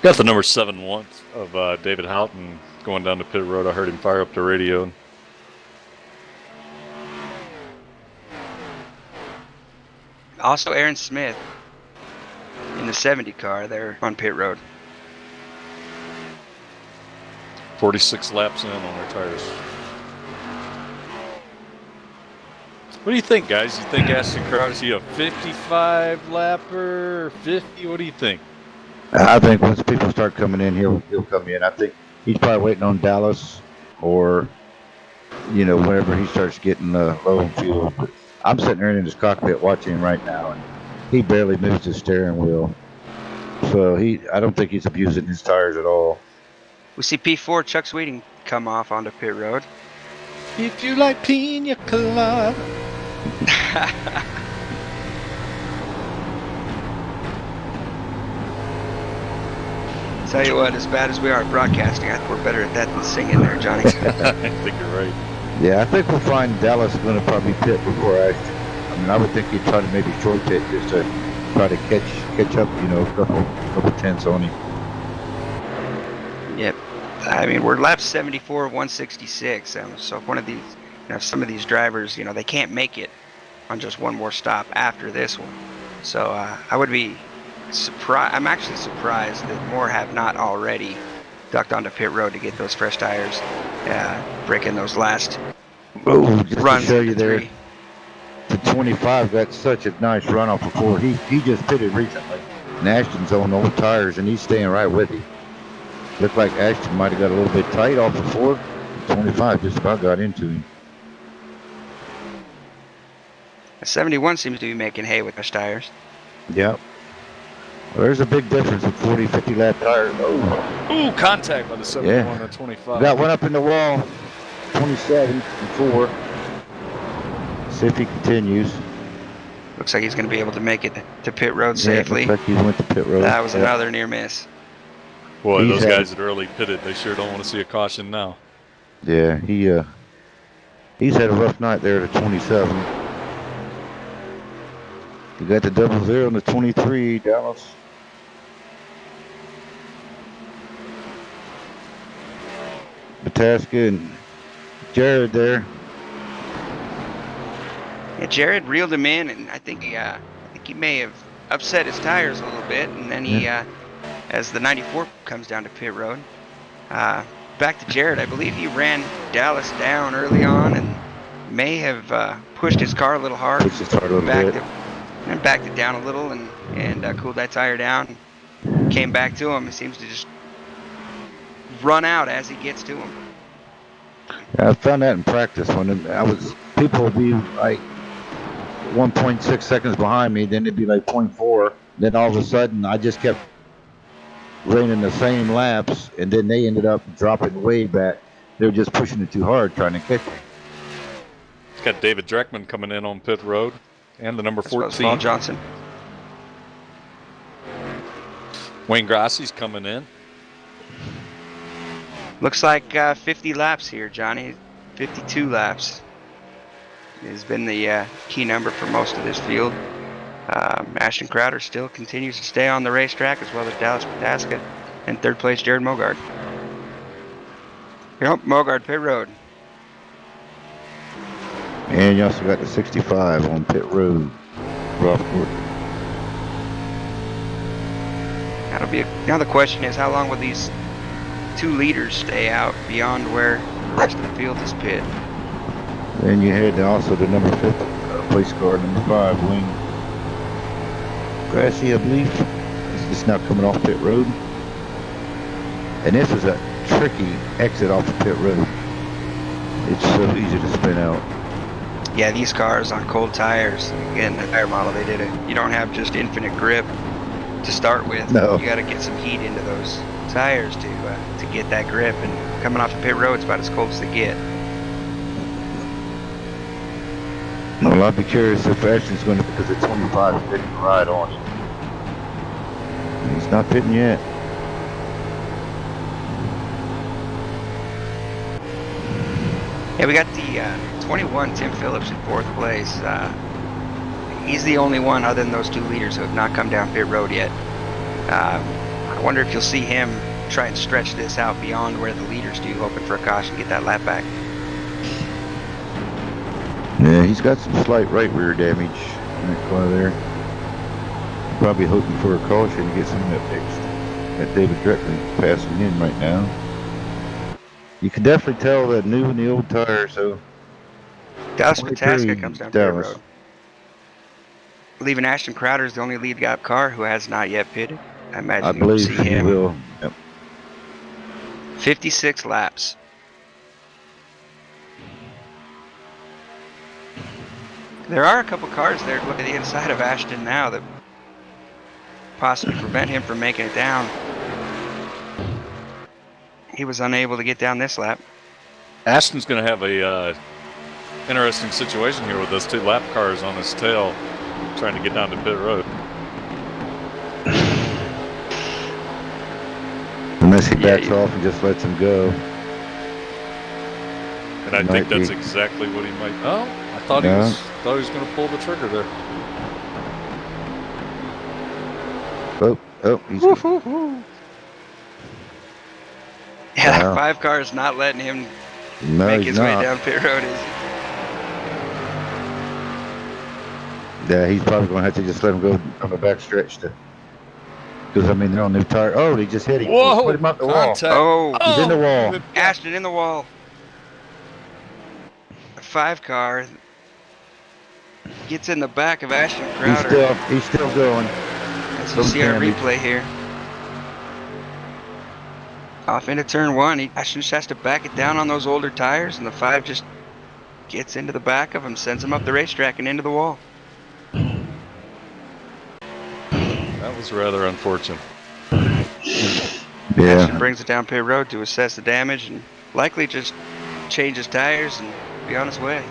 Got the number 7-1 of David Houghton going down to pit road. I heard him fire up the radio. Also, Aaron Smith in the 70 car there on pit road. 46 laps in on their tires. What do you think, guys? You think Ashton Crowder, is he a 55 lapper, 50? What do you think? I think once people start coming in, he'll come in. I think he's probably waiting on Dallas or, whenever he starts getting low on fuel. But I'm sitting there in his cockpit watching him right now, and he barely moves his steering wheel. So I don't think he's abusing his tires at all. We see P4 Chuck Sweeting come off onto pit road. If you like pina colada. Tell you what, as bad as we are at broadcasting, I think we're better at that than singing there, Johnny. I think you're right. Yeah, I think we'll find Dallas going to probably pit before Ashton. I mean, I would think he'd try to maybe short pit just to try to catch up, a couple tenths on him. Yep. I mean, we're lap 74 of 166. So if one of these, some of these drivers, they can't make it on just one more stop after this one. So I would be surprised. I'm actually surprised that more have not already ducked onto pit road to get those fresh tires, breaking those last just runs. To show you there, the 25 got such a nice runoff before. He just pitted recently. And Ashton's on old tires, and he's staying right with him. Looked like Ashton might have got a little bit tight off before. 25 just about got into him. A 71 seems to be making hay with fresh tires. Yep. Well, there's a big difference with 40, 50 lap tires. Oh, Ooh, contact by the 71 yeah. and 25. Got one up in the wall. 27 and 4. See if he continues. Looks like he's going to be able to make it to pit road Yeah, safely. looks like he went to pit road. That was Yep. another near miss. Boy, He's those had- guys that early pitted, they sure don't want to see a caution now. Yeah, he's had a rough night there at 27. You got the 00 and the 23, Dallas. Bataska and Jared there. Yeah, Jared reeled him in, and I think he may have upset his tires a little bit, and then he, as the 94 comes down to pit road, back to Jared. I believe he ran Dallas down early on and may have pushed his car a little hard. Pushed his car a little bit. And backed it down a little and cooled that tire down. Came back to him. He seems to just run out as he gets to him. Yeah, I found that in practice when people would be like 1.6 seconds behind me, then it'd be like 0.4. Then all of a sudden, I just kept running the same laps, and then they ended up dropping way back. They were just pushing it too hard, trying to catch me. It's got David Dreckman coming in on pit road, and the number As well as 14. Paul Johnson. Wayne Grassi's coming in. Looks like 50 laps here, Johnny. 52 laps has been the key number for most of this field. Ashton Crowder still continues to stay on the racetrack, as well as Dallas Pataska, and third place Jared Mogard. Yep, Mogard, pit road. And you also got the 65 on pit road. Rockport. Now the question is, how long will these two leaders stay out beyond where the rest of the field is pit? Then you had also the number 50 place car, number 5, Wayne Grassy, I believe. It's just now coming off pit road. And this is a tricky exit off of pit road. It's so easy to spin out. Yeah, these cars on cold tires, again, the tire model they did it. You don't have just infinite grip to start with. No. You got to get some heat into those tires to get that grip. And coming off the pit road, it's about as cold as they get. Well, I'd be curious if Ashton's going to, because the 25 is pitting right on it. He's not pitting yet. Yeah, we got the 21, Tim Phillips, in fourth place. He's the only one other than those two leaders who have not come down pit road yet. I wonder if you'll see him try and stretch this out beyond where the leaders do, hoping for a caution, get that lap back. Yeah, he's got some slight right rear damage in that car there. Probably hoping for a caution to get some of that fixed. Got David Dreckman passing in right now. You can definitely tell the new and the old tire, so. Dallas Pataska comes down pit Dallas. road. Leaving Ashton Crowder is the only lead gap car who has not yet pitted. I imagine I you will believe see he him. will. Yep. 56 laps. There are a couple cars there to look at the inside of Ashton now that possibly prevent him from making it down. He was unable to get down this lap. Ashton's going to have a interesting situation here with those two lap cars on his tail, trying to get down to pit road. Unless he backs off and just lets him go. And I think that's exactly what he might. Oh, I thought he was going to pull the trigger there. He's Yeah, that 5 car is not letting him make his way down pit road, is he? Yeah, he's probably going to have to just let him go on the back stretch because I mean they're on new tire. Oh, they just hit him. Whoa! Put him up the wall. Oh, He's in the wall. Ashton in the wall. A 5 car gets in the back of Ashton Crowder. He's still going. As you see our replay here. Off into turn 1. Ashton just has to back it down on those older tires, and the 5 just gets into the back of him, sends him up the racetrack and into the wall. That was rather unfortunate. Yeah. Ashton brings it down pit road to assess the damage and likely just change his tires and be on his way.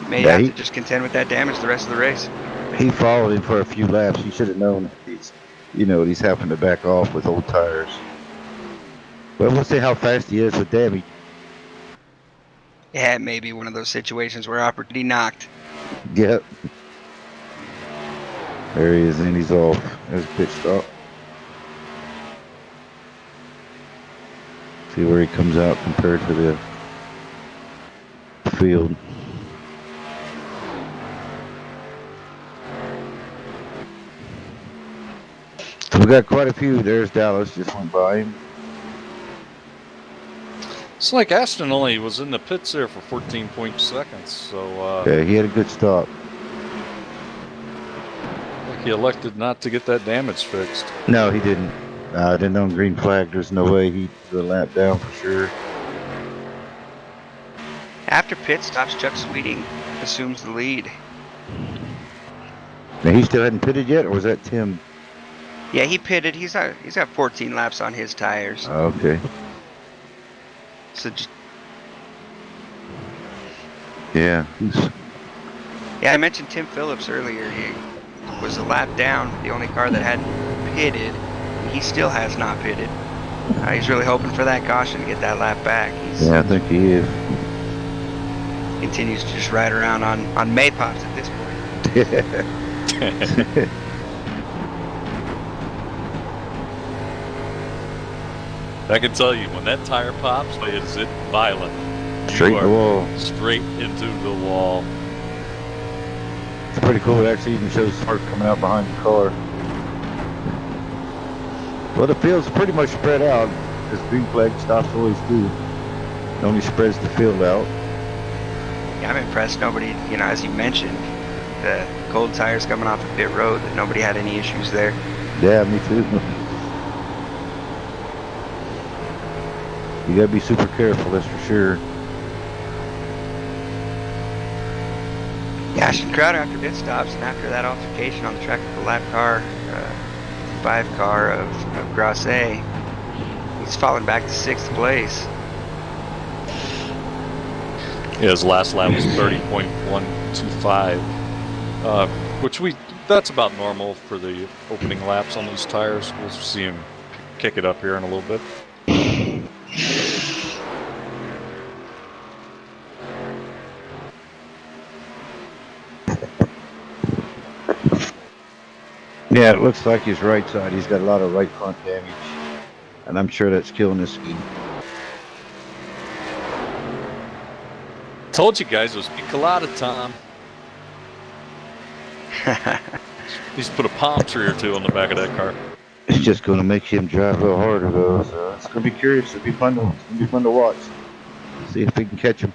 He may Yeah, have to just contend with that damage the rest of the race. He followed him for a few laps. He should have known he's having to back off with old tires. But we'll see how fast he is with damage. Yeah, it may be one of those situations where opportunity knocked. Yep. There he is, and he's off. There's a pit stop. See where he comes out compared to the field. So we got quite a few. There's Dallas, just went by him. It's like Ashton only was in the pits there for 14 seconds, so Yeah, he had a good stop. like he elected not to get that damage fixed. No, he didn't. Didn't on green flag. There's no way he'd the lap down for sure. After pit stops, Chuck Sweeting assumes the lead. Now he still hadn't pitted yet, or was that Tim? Yeah, he pitted. He's got 14 laps on his tires. Okay. So Yeah. yeah, I mentioned Tim Phillips earlier. He was a lap down, the only car that hadn't pitted. He still has not pitted. He's really hoping for that caution to get that lap back. Yeah, I think he is. Continues to just ride around on Maypops at this point. I can tell you, when that tire pops, is it violent? Straight in the wall. Straight into the wall. It's pretty cool. It actually even shows spark coming out behind the car. Well, the field's pretty much spread out, as green flag stops always do. It only spreads the field out. Yeah, I'm impressed. Nobody, as you mentioned, the cold tires coming off the pit road, that nobody had any issues there. Yeah, me too. You gotta be super careful, that's for sure. Yeah, Ashton Crowder after pit stops and after that altercation on the track with the lap car, 5 car of Grasset, he's fallen back to 6th place. Yeah, his last lap was 30.125, which that's about normal for the opening laps on these tires. We'll see him kick it up here in a little bit. Yeah, it looks like his right side. He's got a lot of right front damage, and I'm sure that's killing his ski. Told you guys it was Pina Colada time. He's put a palm tree or two on the back of that car. It's just going to make him drive a little harder, though. So it's going to be curious. It'll be fun to watch. See if we can catch him.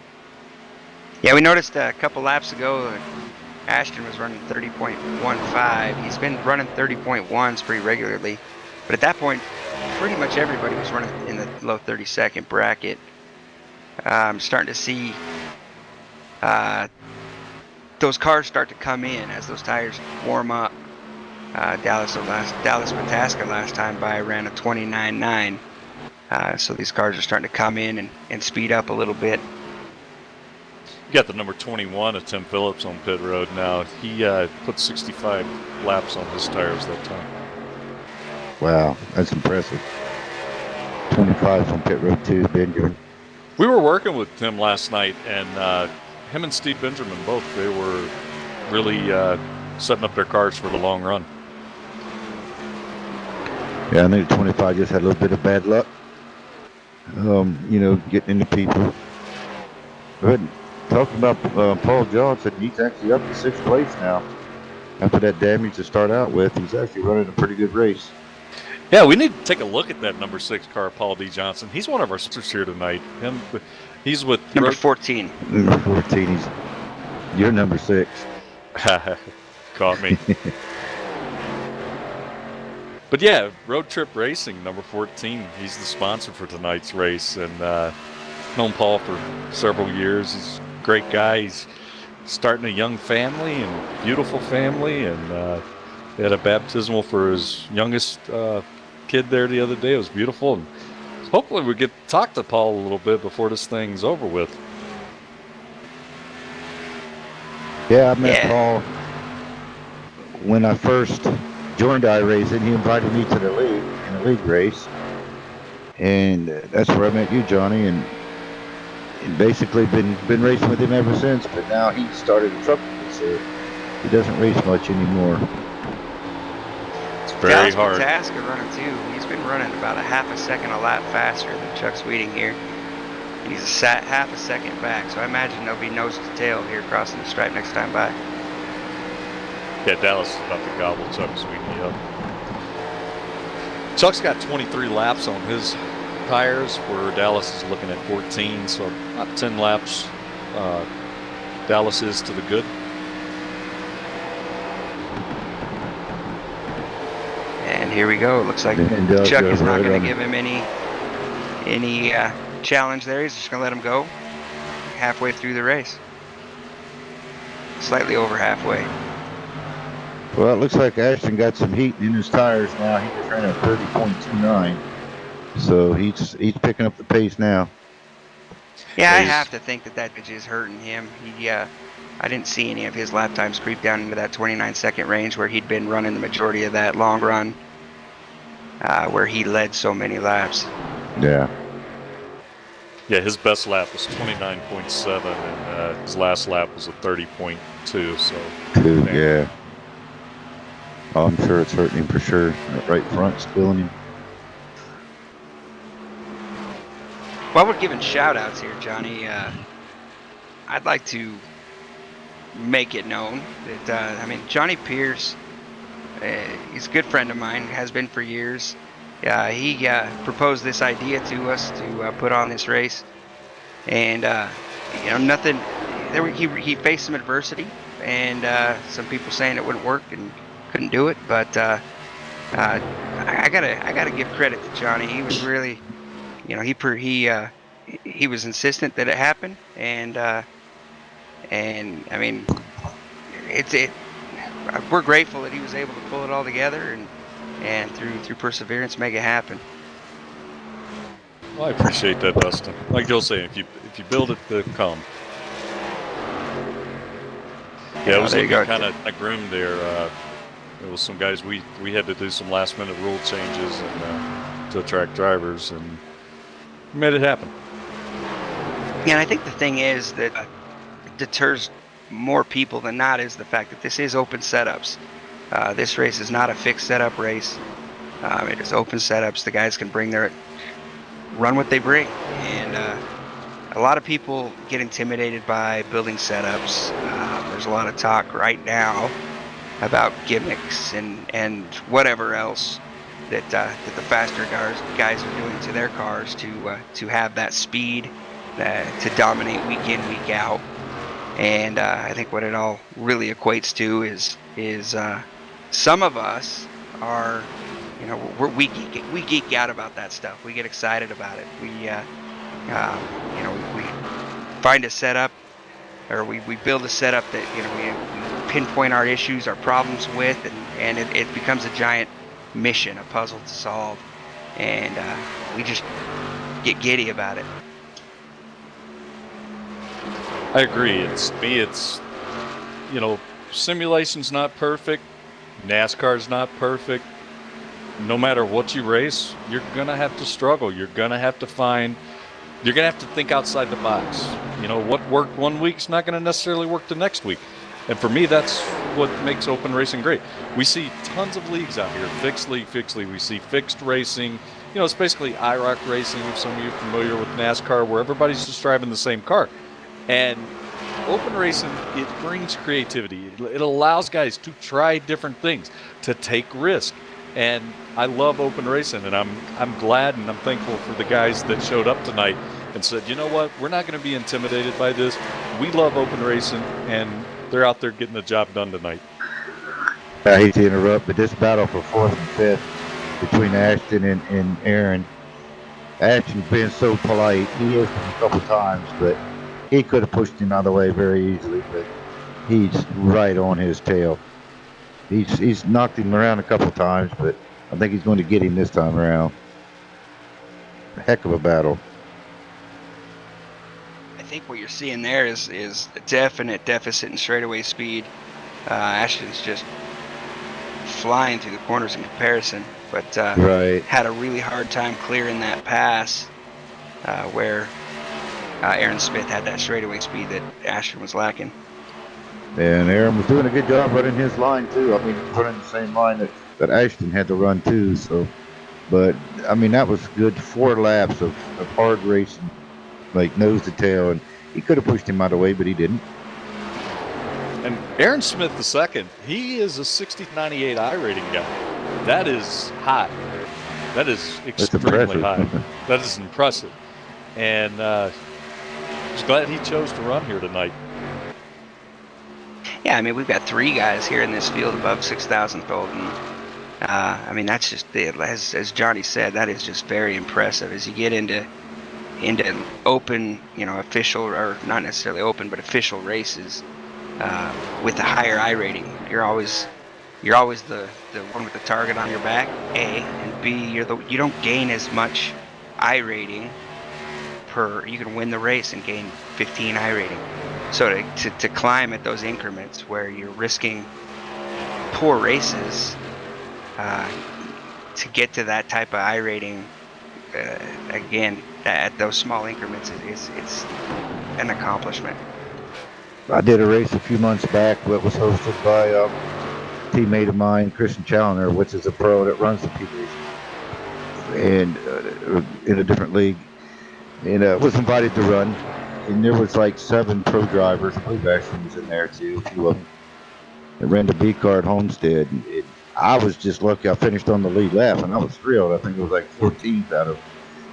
Yeah, we noticed a couple laps ago Ashton was running 30.15. He's been running 30.1s pretty regularly, but at that point, pretty much everybody was running in the low 30-second bracket. I'm starting to see those cars start to come in as those tires warm up. Dallas Pataska last time by ran a 29.9. So these cars are starting to come in and speed up a little bit. You got the number 21 of Tim Phillips on pit road now. He put 65 laps on his tires that time. Wow, that's impressive. 25 on pit road too, Benjamin. We were working with Tim last night, and him and Steve Benjamin both, they were really setting up their cars for the long run. Yeah, I think 25 just had a little bit of bad luck. Getting into people. But talking about Paul Johnson, he's actually up to 6th place now. After that damage to start out with, he's actually running a pretty good race. Yeah, we need to take a look at that number 6 car, Paul D. Johnson. He's one of our sponsors here tonight. He's with number 14. Number 14. You're number 6. Caught me. But yeah, Road Trip Racing, number 14. He's the sponsor for tonight's race, and known Paul for several years. He's a great guy. He's starting a young family and beautiful family, and He had a baptismal for his youngest kid there the other day. It was beautiful. And hopefully we get to talk to Paul a little bit before this thing's over with. Yeah, I met Yeah. Paul when I first joined iRacing. He invited me to the league, in a league race. And that's where I met you, Johnny, and basically been racing with him ever since. But now he started a truck with me, so he doesn't race much anymore. It's very Dallas hard. Pataska running too. He's been running about a half a second a lap faster than Chuck Sweeting here. And he's half a second back, so I imagine they'll be nose to tail here crossing the stripe next time by. Yeah, Dallas is about to gobble Chuck Sweetie up. Chuck's got 23 laps on his tires, where Dallas is looking at 14, so about 10 laps Dallas is to the good. And here we go. It looks like And Chuck is not right going on. to give him any challenge there. He's just going to let him go halfway through the race. Slightly over halfway. Well, it looks like Ashton got some heat in his tires now. He just ran a 30.29, so he's picking up the pace now. Yeah, I He's- have to think that pitch is hurting him. I didn't see any of his lap times creep down into that 29-second range where he'd been running the majority of that long run, where he led so many laps. Yeah. Yeah, his best lap was 29.7, and his last lap was a 30.2. So Dude, yeah. Oh, I'm sure it's hurting him for sure. That right front's killing him. While we're giving shout-outs here, Johnny, I'd like to make it known that, Johnny Pierce, he's a good friend of mine, has been for years. He proposed this idea to us to put on this race, and nothing. He faced some adversity, and some people saying it wouldn't work and couldn't do it. But I gotta give credit to Johnny. He was really, he was insistent that it happened, and I mean, we're grateful that he was able to pull it all together and through perseverance make it happen. well, I appreciate that, Dustin. Like Joe's saying, if you build it, they'll come. Yeah, it was there you looking go. kind of groomed there. There was some guys we had to do some last minute rule changes and to attract drivers, and we made it happen. Yeah, and I think the thing is that deters more people than not is the fact that this is open setups. This race is not a fixed setup race. It is open setups. The guys can run what they bring, and a lot of people get intimidated by building setups. There's a lot of talk right now about gimmicks and whatever else that the faster guys are doing to their cars to have that speed to dominate week in, week out. And I think what it all really equates to is some of us are, we geek out about that stuff. We get excited about it. We find a setup, or we build a setup that we pinpoint our issues, our problems with, and it becomes a giant mission, a puzzle to solve, and we just get giddy about it. I agree. It's simulation's not perfect. NASCAR's not perfect. No matter what you race, you're gonna have to struggle. You're gonna have to think outside the box. What worked one week's not gonna necessarily work the next week. And for me, that's what makes open racing great. We see tons of leagues out here, fixed league. We see fixed racing. It's basically IROC racing, if some of you are familiar with NASCAR, where everybody's just driving the same car. And open racing, it brings creativity. It allows guys to try different things, to take risk. And I love open racing, and I'm glad and I'm thankful for the guys that showed up tonight and said, you know what, we're not going to be intimidated by this. We love open racing, and they're out there getting the job done tonight. I hate to interrupt, but this battle for 4th and 5th between Ashton and Aaron, Ashton's been so polite. He has been a couple times, but he could have pushed him out of the way very easily, but he's right on his tail. He's knocked him around a couple times, but I think he's going to get him this time around. Heck of a battle. I think what you're seeing there is a definite deficit in straightaway speed. Ashton's just flying through the corners in comparison, but Right. had a really hard time clearing that pass where Aaron Smith had that straightaway speed that Ashton was lacking. And Aaron was doing a good job running his line too. I mean, he's running the same line that Ashton had to run too. So, but I mean, that was good 4 laps of hard racing, like nose to tail, and he could have pushed him out of the way, but he didn't. And Aaron Smith II, he is a 6098 I rating guy. That is high. That is extremely high. That is impressive. And just glad he chose to run here tonight. Yeah, I mean, we've got 3 guys here in this field above 6,000 volt, and I mean, that's just, as Johnny said, that is just very impressive. As you get into open, official, or not necessarily open, but official races with the higher I rating, you're always the one with the target on your back, A, and B, you don't gain as much I rating you can win the race and gain 15 I rating. So to climb at those increments where you're risking poor races to get to that type of I rating, again, at those small increments, it's an accomplishment. I did a race a few months back that was hosted by a teammate of mine, Christian Challoner, which is a pro that runs the P and in a different league, and was invited to run. And there was like 7 pro drivers. I believe Ashton was in there too, a few of them. That ran the B car at Homestead. And I was just lucky. I finished on the lead lap, and I was thrilled. I think it was like 14th out of,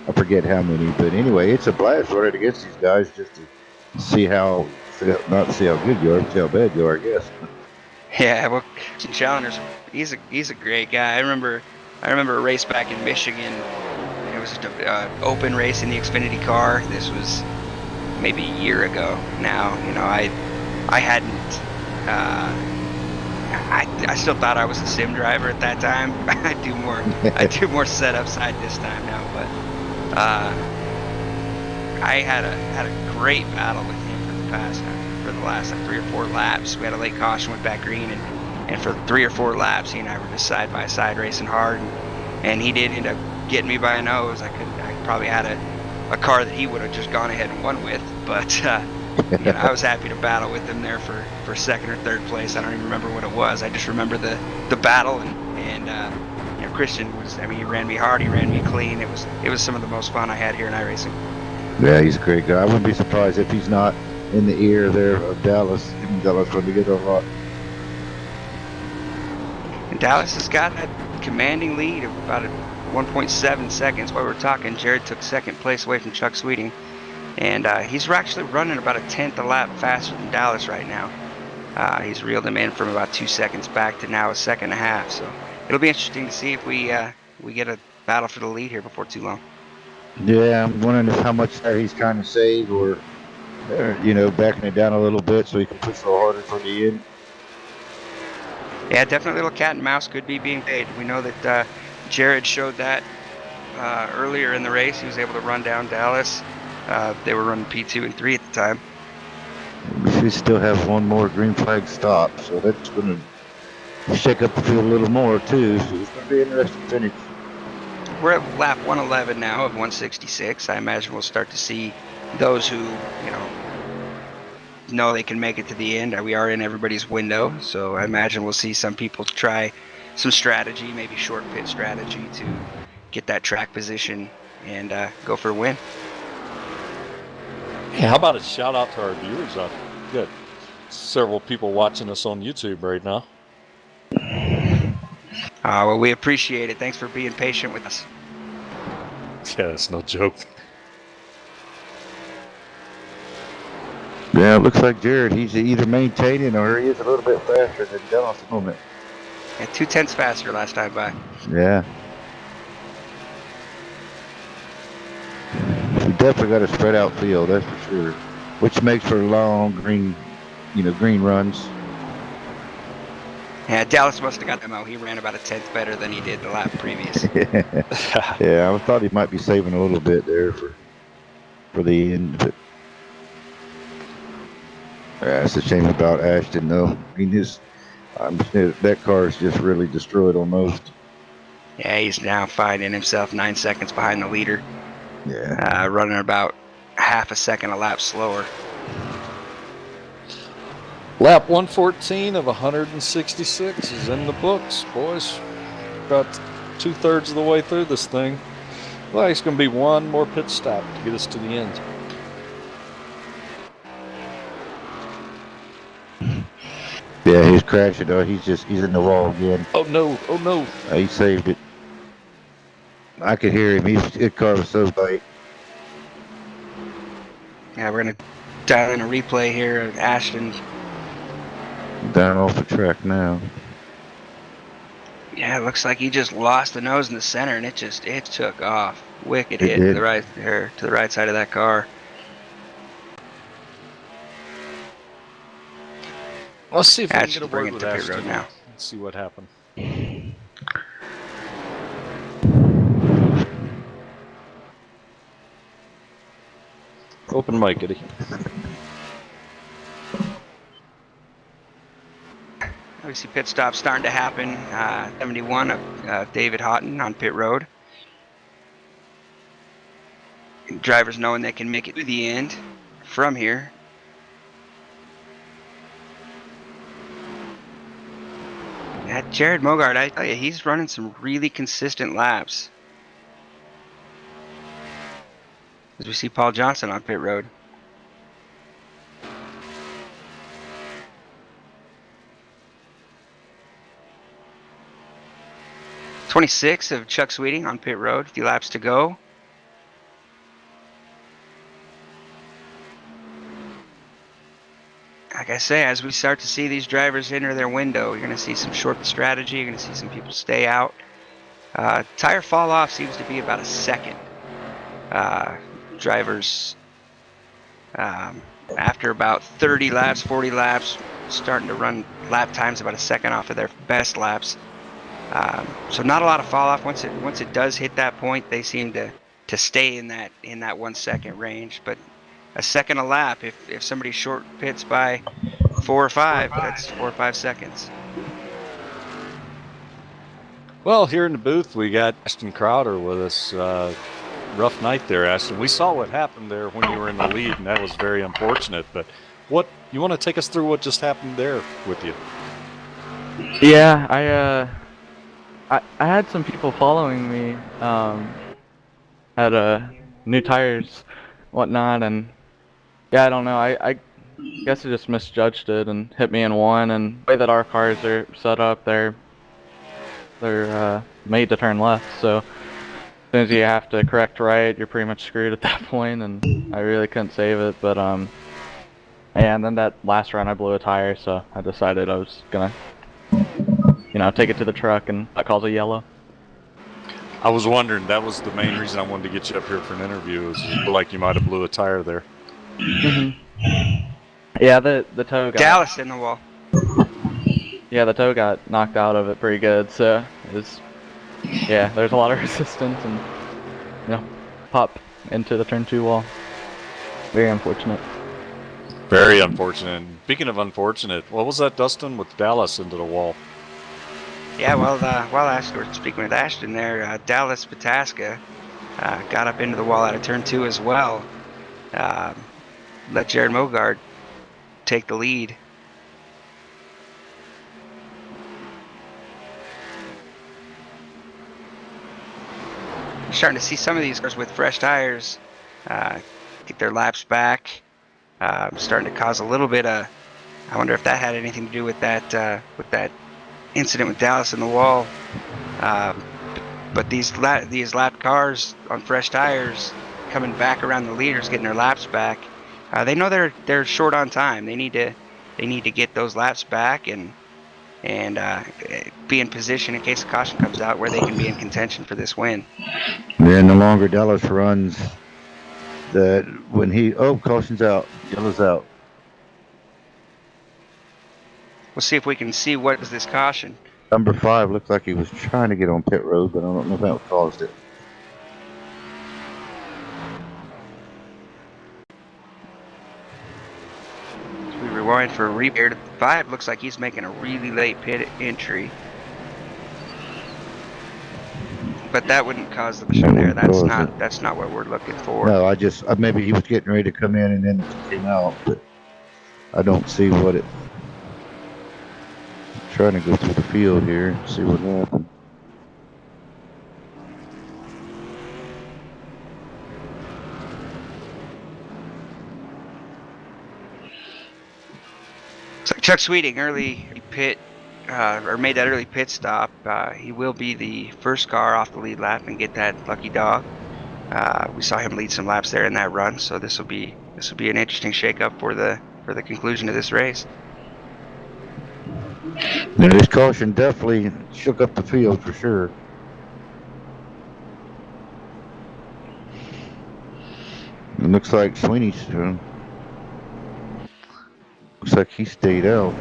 I forget how many. But anyway, it's a blast running against these guys just to see how, not to see how good you are, but see how bad you are, I guess. Yeah, well, Challenger's he's a great guy. I remember a race back in Michigan. It was just an open race in the Xfinity car. This was maybe a year ago now. I hadn't. I still thought I was a sim driver at that time. I do more setup side this time now, but I had a great battle with him for the last like 3 or 4 laps. We had a late caution, went back green, and for 3 or 4 laps, he and I were just side by side racing hard, and he did end up getting me by a nose. I probably had a car that he would have just gone ahead and won with, but I was happy to battle with him there for 2nd or 3rd place. I don't even remember what it was. I just remember the battle, and Christian was, I mean, he ran me hard, he ran me clean. It was some of the most fun I had here in iRacing. Yeah, he's a great guy. I wouldn't be surprised if he's not in the ear there of Dallas. Him and Dallas going to get a lot. And Dallas has got that commanding lead of about 1.7 seconds. While we're talking, Jared took 2nd place away from Chuck Sweeting, and he's actually running about 1/10 a lap faster than Dallas right now. He's reeled him in from about 2 seconds back to now 1.5 seconds. So it'll be interesting to see if we get a battle for the lead here before too long. Yeah, I'm wondering how much there he's trying to save, or backing it down a little bit so he can push a little harder for the end. Yeah, definitely a little cat and mouse could be being played. We know that Jared showed that earlier in the race. He was able to run down Dallas. They were running P2 and 3 at the time. We still have one more green flag stop, so that's going to shake up the field a little more too. So it's going to be an interesting finish. We're at lap 111 now of 166. I imagine we'll start to see those who know they can make it to the end. We are in everybody's window, so I imagine we'll see some people try some strategy, maybe short pit strategy, to get that track position and go for a win. Hey, how about a shout out to our viewers? We've got several people watching us on YouTube right now. Well, we appreciate it. Thanks for being patient with us. Yeah, that's no joke. Yeah, it looks like Jared, he's either maintaining or he is a little bit faster than Dallas at the moment. Yeah, 0.2 faster last time by. Yeah. We definitely got a spread out field, that's for sure. Which makes for long green runs. Yeah, Dallas must have got them out. He ran about a tenth better than he did the lap previous. Yeah, I thought he might be saving a little bit there for the end. But that's a shame about Ashton, though. I mean, that car is just really destroyed almost. Yeah, he's now finding himself 9 seconds behind the leader, Yeah. running about half a second a lap slower. Lap 114 of 166 is in the books, boys. About 2/3 of the way through this thing. Well, it's going to be one more pit stop to get us to the end. Yeah, he's crashing, though. He's in the wall again. Oh no, oh no. He saved it. I could hear him. His car was so tight. Yeah, we're going to dial in a replay here of Ashton. Down off the track now. Yeah, it looks like he just lost the nose in the center, and it took off. Wicked It hit to did. the right side of that car. Let's see if we That can get should a bring word it with to pit Ashton road now. Let's see what happened. Open mic, Eddie. We see pit stops starting to happen. 71 of David Houghton on pit road. Drivers knowing they can make it to the end from here. That Jared Mogart, I tell you, he's running some really consistent laps. As we see Paul Johnson on pit road. .26 of Chuck Sweeting on pit road. A few laps to go. Like I say, as we start to see these drivers enter their window, you're going to see some short strategy. You're going to see some people stay out. Tire fall off seems to be about a second. Drivers, after about 30 laps, 40 laps, starting to run lap times about a second off of their best laps. So not a lot of fall off. Once it does hit that point, they seem to stay in that 1 second range. But a second a lap, if somebody short pits by 4 or 5, that's 4 or 5 seconds. Well, here in the booth, we got Ashton Crowder with us. Rough night there, Ashton. We saw what happened there when you were in the lead, and that was very unfortunate. But you want to take us through what just happened there with you? Yeah, I had some people following me, had new tires, whatnot, and yeah, I don't know. I guess I just misjudged it and hit me in one. And the way that our cars are set up, they're made to turn left. So as soon as you have to correct right, you're pretty much screwed at that point. And I really couldn't save it. But and then that last run I blew a tire, so I decided I was gonna, take it to the truck, and that calls a yellow. I was wondering, that was the main reason I wanted to get you up here for an interview, is you feel like you might have blew a tire there. Yeah, the toe got... Dallas in the wall. Yeah, the toe got knocked out of it pretty good, so it was... Yeah, there's a lot of resistance and, pop into the turn 2 wall. Very unfortunate. Very unfortunate. And speaking of unfortunate, what was that, Dustin, with Dallas into the wall? Yeah, well, while we're speaking with Ashton there, Dallas Pataska got up into the wall out of turn 2 as well. Let Jared Mogart take the lead. You're starting to see some of these cars with fresh tires get their laps back. Starting to cause a little bit of... I wonder if that had anything to do with that incident with Dallas in the wall. But these lap cars on fresh tires coming back around the leaders, getting their laps back, they know they're short on time. They need to get those laps back and be in position in case a caution comes out where they can be in contention for this win. Then the longer Dallas runs, that when caution's out, yellow's out. We'll see if we can see what is this caution. Number 5 looked like he was trying to get on pit road, but I don't know if that caused it. We rewind for a repair. 5 looks like he's making a really late pit entry. But that wouldn't cause the caution there. That's not what we're looking for. No, maybe he was getting ready to come in and then came out, but I don't see what it. I'm trying to go through the field here and see what happened. So Chuck Sweeting early pit, or made that early pit stop. He will be the first car off the lead lap and get that lucky dog. We saw him lead some laps there in that run, so this will be an interesting shakeup for the conclusion of this race. Now, this caution definitely shook up the field for sure. It looks like Sweeney's. Looks like he stayed out.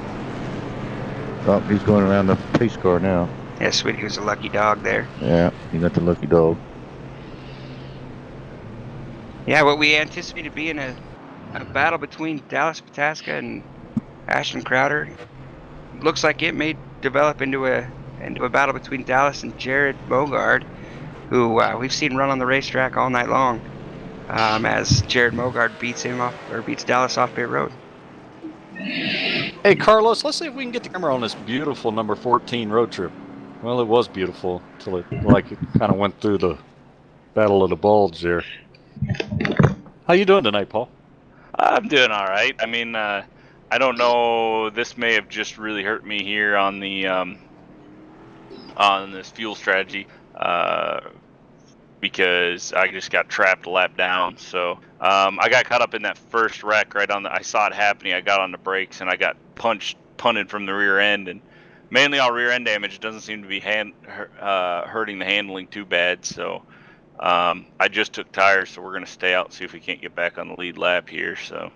Oh, he's going around the pace car now. Yeah, Sweeney was a lucky dog there. Yeah, he got the lucky dog. Yeah, what we anticipated being a battle between Dallas Pataska and Ashton Crowder looks like it may develop into a battle between Dallas and Jared Mogard, who we've seen run on the racetrack all night long, as Jared Mogard beats Dallas off pit road. Hey, Carlos, let's see if we can get the camera on this beautiful number 14 road trip. Well, it was beautiful until it kind of went through the Battle of the Bulge there. How you doing tonight, Paul? I'm doing all right. I mean, I don't know. This may have just really hurt me here on the on this fuel strategy because I just got trapped a lap down. So I got caught up in that first wreck right on I saw it happening. I got on the brakes and I got punted from the rear end, and mainly all rear end damage. It doesn't seem to be hurting the handling too bad. So I just took tires, so we're gonna stay out and see if we can't get back on the lead lap here. So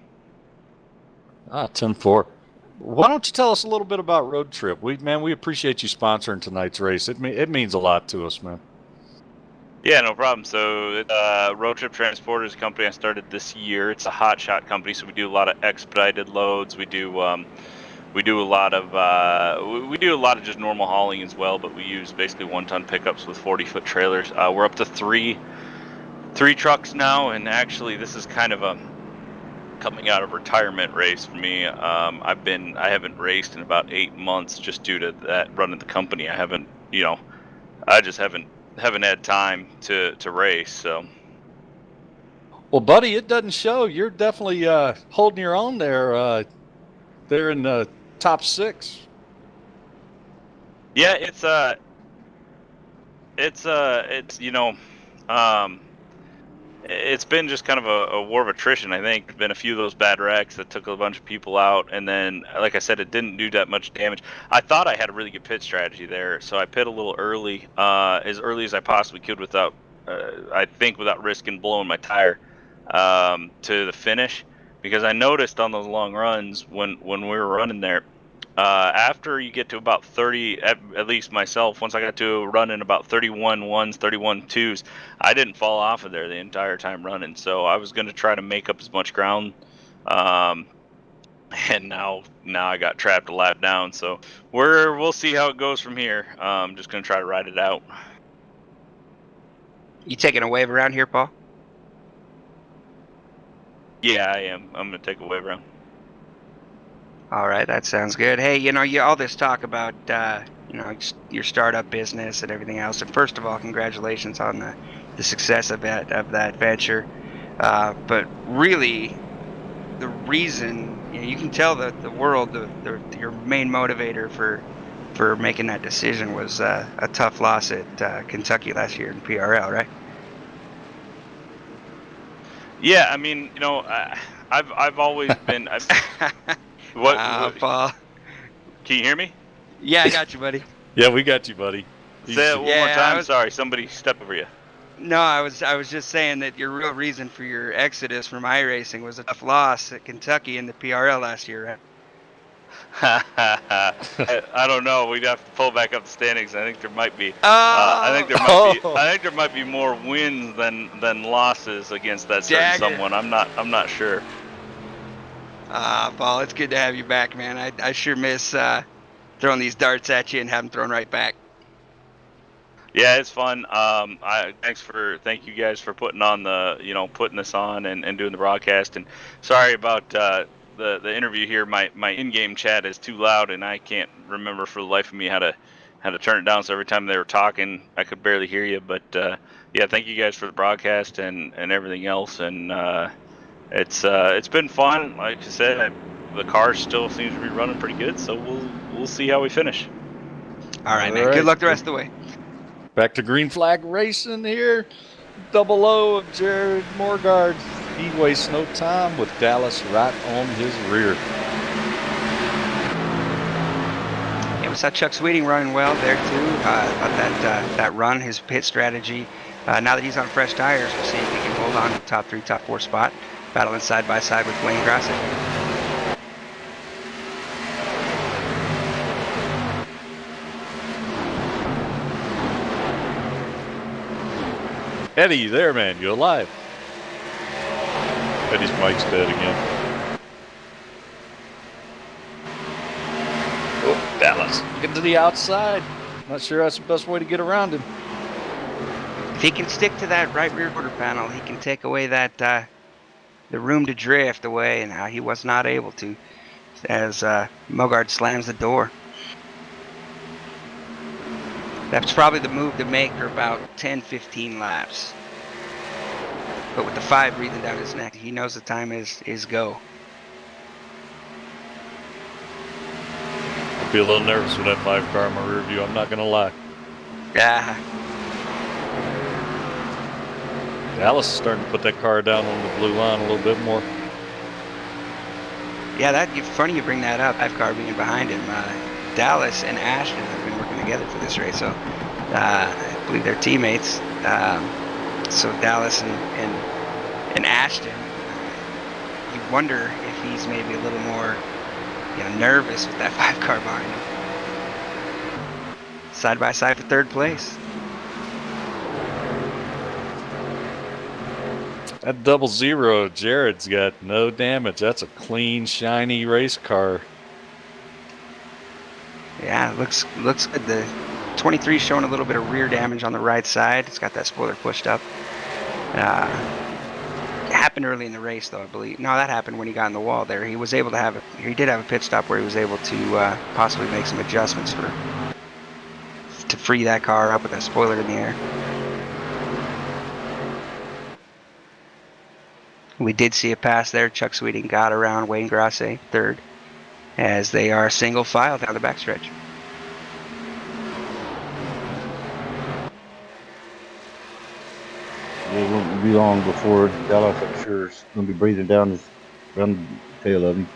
10-4. Why don't you tell us a little bit about Road Trip? We appreciate you sponsoring tonight's race. It means a lot to us, man. Yeah, no problem. So Road Trip Transport is a company I started this year. It's a hot shot company, so we do a lot of expedited loads. We do a lot of just normal hauling as well, but we use basically 1-ton pickups with 40-foot trailers. We're up to three trucks now, and actually this is kind of a coming out of retirement race for me. I haven't raced in about 8 months just due to that running the company. I just haven't had time to race. So, well, buddy, it doesn't show. You're definitely holding your own there. They're in the top 6. Yeah, it's been just kind of a war of attrition. I think there's been a few of those bad wrecks that took a bunch of people out, and then, like I said, it didn't do that much damage. I thought I had a really good pit strategy there, so I pit a little early, as early as I possibly could without risking blowing my tire to the finish, because I noticed on those long runs when we were running there, after you get to about 30, at least myself, once I got to running about 31 ones, 31 twos, I didn't fall off of there the entire time running. So I was going to try to make up as much ground. And now I got trapped a lap down. So we'll see how it goes from here. I'm just going to try to ride it out. You taking a wave around here, Paul? Yeah, I am. I'm going to take a wave around. All right, that sounds good. Hey, all this talk about, your startup business and everything else. And first of all, congratulations on the success of that venture. But really, the reason, you can tell the world your main motivator for making that decision was a tough loss at Kentucky last year in PRL, right? Yeah, I mean, I've always been. What, Paul? Can you hear me? Yeah, I got you, buddy. Yeah, we got you, buddy. Say it one more time. Sorry, somebody stepped over you. No, I was just saying that your real reason for your exodus from iRacing was a tough loss at Kentucky in the PRL last year, right? I don't know. We'd have to pull back up the standings. I think there might be. Oh, I think there might be more wins than losses against that certain Jagger. someone. I'm not sure. Paul, it's good to have you back, man. I sure miss throwing these darts at you and having them thrown right back. Yeah, it's fun. Thank you guys for putting on putting this on and doing the broadcast. And sorry about the interview here. My in-game chat is too loud, and I can't remember for the life of me how to turn it down. So every time they were talking, I could barely hear you. But yeah, thank you guys for the broadcast and everything else. And it's been fun. Like I said, the car still seems to be running pretty good. So we'll see how we finish. All right, All man. right. Good luck the rest of the way. Back to Green Flag Racing here. Double O of Jared Morgard. He wastes no time with Dallas right on his rear. Yeah, we saw Chuck Sweeting running well there too. About that run, his pit strategy. Now that he's on fresh tires, we'll see if he can hold on to the top 3, top 4 spot, battling side by side with Wayne Grassi. Eddie, you there, man? You alive? Eddie's mic's dead again. Oh, Dallas. Get to the outside. Not sure that's the best way to get around him. If he can stick to that right rear quarter panel, he can take away that the room to drift away, and he was not able to as Mogard slams the door. That's probably the move to make for about 10-15 laps. But with the 5 breathing down his neck, he knows the time is go. I'd be a little nervous with that 5 car in my rear view, I'm not going to lie. Yeah. Dallas is starting to put that car down on the blue line a little bit more. Yeah, it's funny you bring that up. 5 car being behind him. Dallas and Ashton have been working together for this race, so I believe they're teammates. So Dallas and Ashton, you wonder if he's maybe a little more, nervous with that 5 car behind him. Side by side for 3rd place. That 00 Jared's got no damage. That's a clean, shiny race car. Yeah, it looks good. The 23 showing a little bit of rear damage on the right side. It's got that spoiler pushed up. It happened early in the race, though, I believe. No, that happened when he got in the wall there. He was able to he did have a pit stop where he was able to possibly make some adjustments to free that car up with that spoiler in the air. We did see a pass there. Chuck Sweeting got around Wayne Grassi, 3rd, as they are single file down the backstretch. It won't be long before Dallas, I'm sure, is going to be breathing down around the tail of him.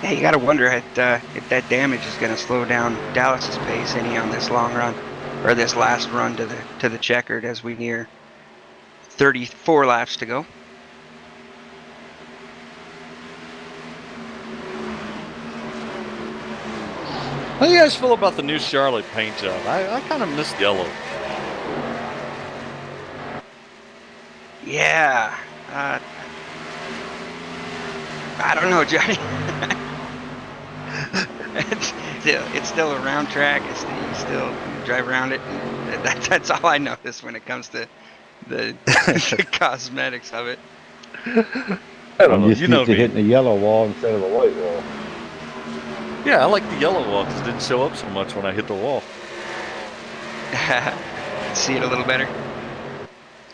Yeah, you got to wonder if that damage is going to slow down Dallas's pace any on this long run, or this last run to the checkered as we near 34 laps to go. How do you guys feel about the new Charlotte paint job? I kind of miss yellow. Yeah. I don't know, Johnny. It's still a round track. You still drive around it. And that's all I notice when it comes to the cosmetics of it. I don't I'm know. just You know used to me. hitting a yellow wall instead of a white wall. Yeah, I like the yellow wall because it didn't show up so much when I hit the wall. See it a little better.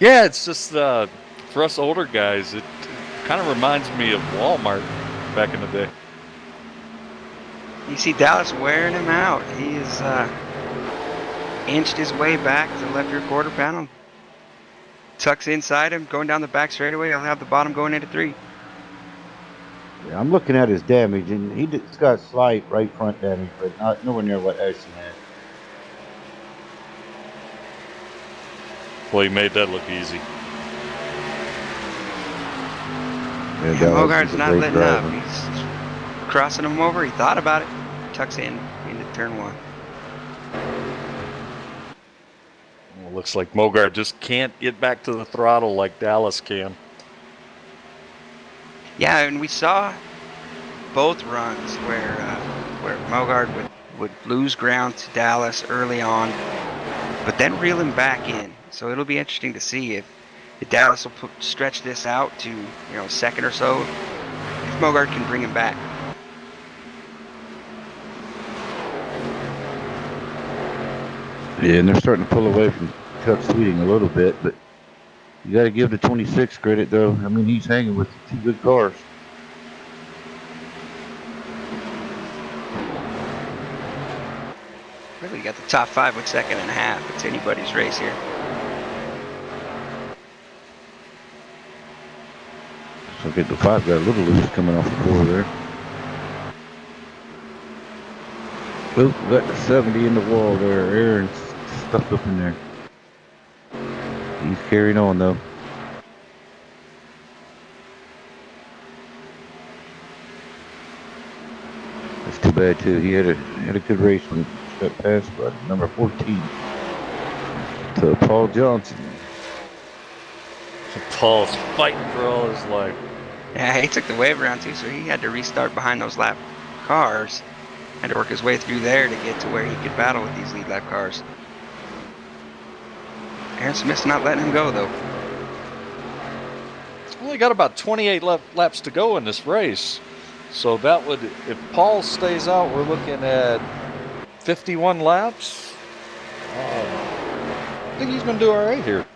Yeah, it's just for us older guys, it kind of reminds me of Walmart back in the day. You see Dallas wearing him out. He's inched his way back to the left rear quarter panel. Tucks inside him, going down the back straightaway. He'll have the bottom going into 3. Yeah, I'm looking at his damage, and he's got slight right front damage, but not nowhere near what Ashton had. Well, he made that look easy. Yeah, And Dallas Mogart's is a not great letting up. driver. He's crossing him over. He thought about it. Tucks in into turn one. Well, looks like Mogart just can't get back to the throttle like Dallas can. Yeah, and we saw both runs where Mogart would lose ground to Dallas early on, but then reel him back in. So it'll be interesting to see if Dallas will stretch this out to a second or so. If Mogart can bring him back. Yeah, and they're starting to pull away from Chuck Sweeting a little bit, but you got to give the 26 credit, though. I mean, he's hanging with two good cars. Really got the top five with second and a half. It's anybody's race here. So get the 5 got a little loose coming off the 4 there. Oop, got the 70 in the wall there. Aaron's stuck up in there. He's carrying on, though. That's too bad, too. He had a good race when he got past by number 14 to Paul Johnson. Paul's fighting for all his life. Yeah, he took the wave around too, so he had to restart behind those lap cars. Had to work his way through there to get to where he could battle with these lead lap cars. Aaron Smith's not letting him go, though. Only got about 28 laps to go in this race. So that would, if Paul stays out, we're looking at 51 laps. I think he's going to do all right here.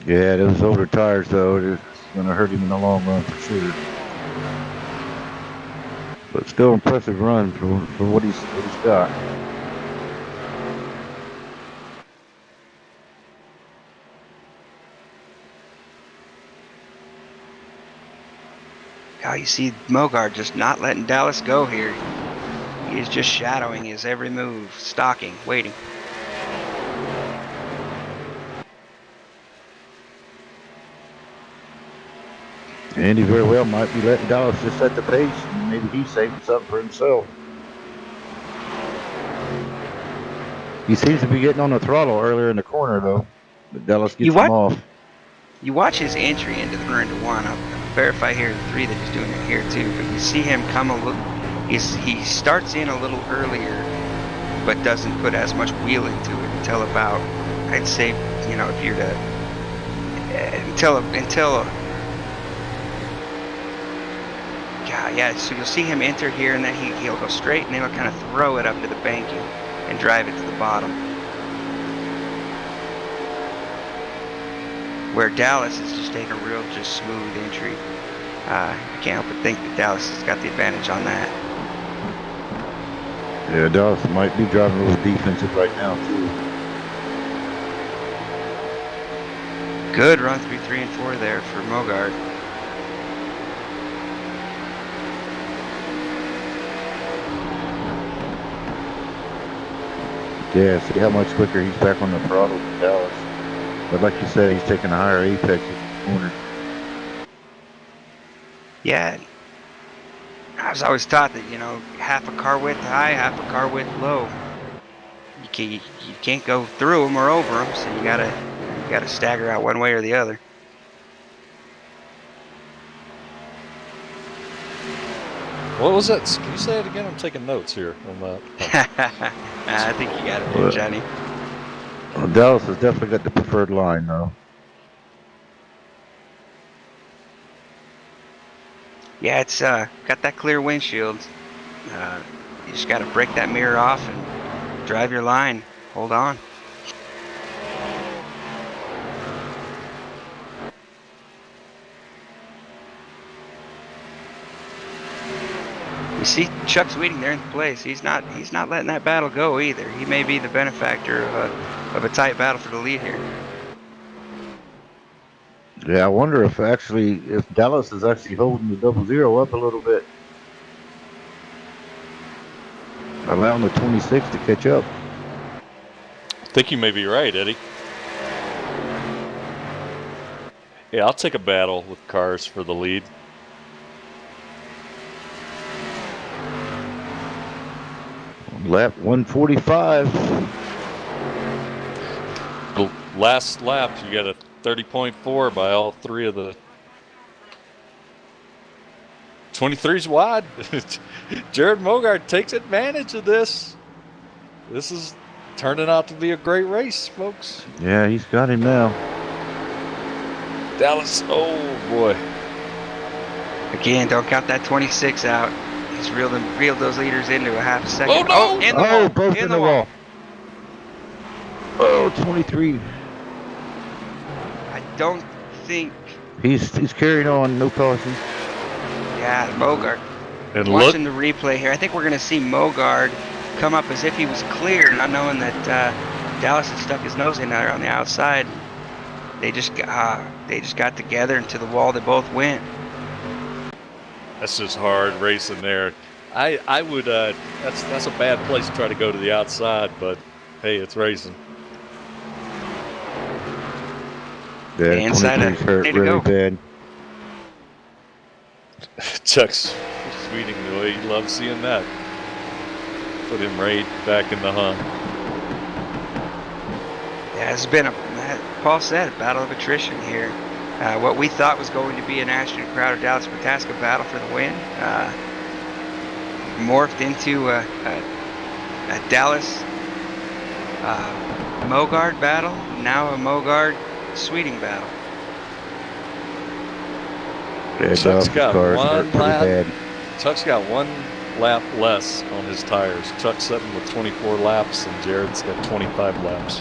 Yeah, those older tires, though, it's going to hurt him in the long run for sure. But still impressive run for what he's got. How you see Mogart just not letting Dallas go here. He is just shadowing his every move, stalking, waiting. And he very well might be letting Dallas just set the pace, and maybe he's saving something for himself. He seems to be getting on the throttle earlier in the corner, though. But Dallas gets him off. You watch his entry into the turn to one. I'll verify here in 3 that he's doing it here too. But you see him come a little. He starts in a little earlier, but doesn't put as much wheel into it until about, I'd say, if you're to until. Yeah, so you'll see him enter here, and then he'll go straight, and then he'll kind of throw it up to the banking and drive it to the bottom. Where Dallas is just taking a real, just smooth entry. I can't help but think that Dallas has got the advantage on that. Yeah, Dallas might be driving a little defensive right now, too. Good run through 3 and 4 there for Mogart. Yeah, see how much quicker he's back on the throttle than Dallas. But like you said, he's taking a higher apex in the corner. Yeah. I was always taught that, half a car width high, half a car width low. You can't go through them or over them, so you gotta stagger out one way or the other. What was that? Can you say it again? I'm taking notes here on that. I think you got it there, Johnny. Well, Dallas has definitely got the preferred line, though. Yeah, it's got that clear windshield. You just got to break that mirror off and drive your line. Hold on. You see Chuck Sweeting there in place. He's not letting that battle go either. He may be the benefactor of a tight battle for the lead here. Yeah, I wonder if Dallas is actually holding the 00 up a little bit. Allowing the 26 to catch up. I think you may be right, Eddie. Yeah, I'll take a battle with cars for the lead. Lap 145. The last lap, you got a 30.4 by all three of the 23's wide. Jared Mogart takes advantage of this. This is turning out to be a great race, folks. Yeah, he's got him now. Dallas, oh boy. Again, don't count that 26 out. He's reeled those leaders into a half a second. Oh, no! In the wall. Both in the wall. Oh, 23. I don't think. He's carrying on, no caution. Yeah, Mogard. And Watching the replay here, I think we're going to see Mogard come up as if he was clear, not knowing that Dallas had stuck his nose in there on the outside. They just got together and to the wall they both went. That's just hard racing there. I would that's a bad place to try to go to the outside, but hey, it's racing. Yeah, Inside 23's hurt ready to really go. bad. Chuck's tweeting the way he loves seeing that. Put him right back in the hunt. Yeah, it's been Paul said, a battle of attrition here. What we thought was going to be an Ashton Crowder Dallas Protaska battle for the win morphed into a Dallas Mogard battle, now a Mogard Sweeting battle. Yeah, Chuck's got cars one hurt pretty lap. bad. Chuck's got one lap less on his tires. Chuck's sitting with 24 laps, and Jared's got 25 laps.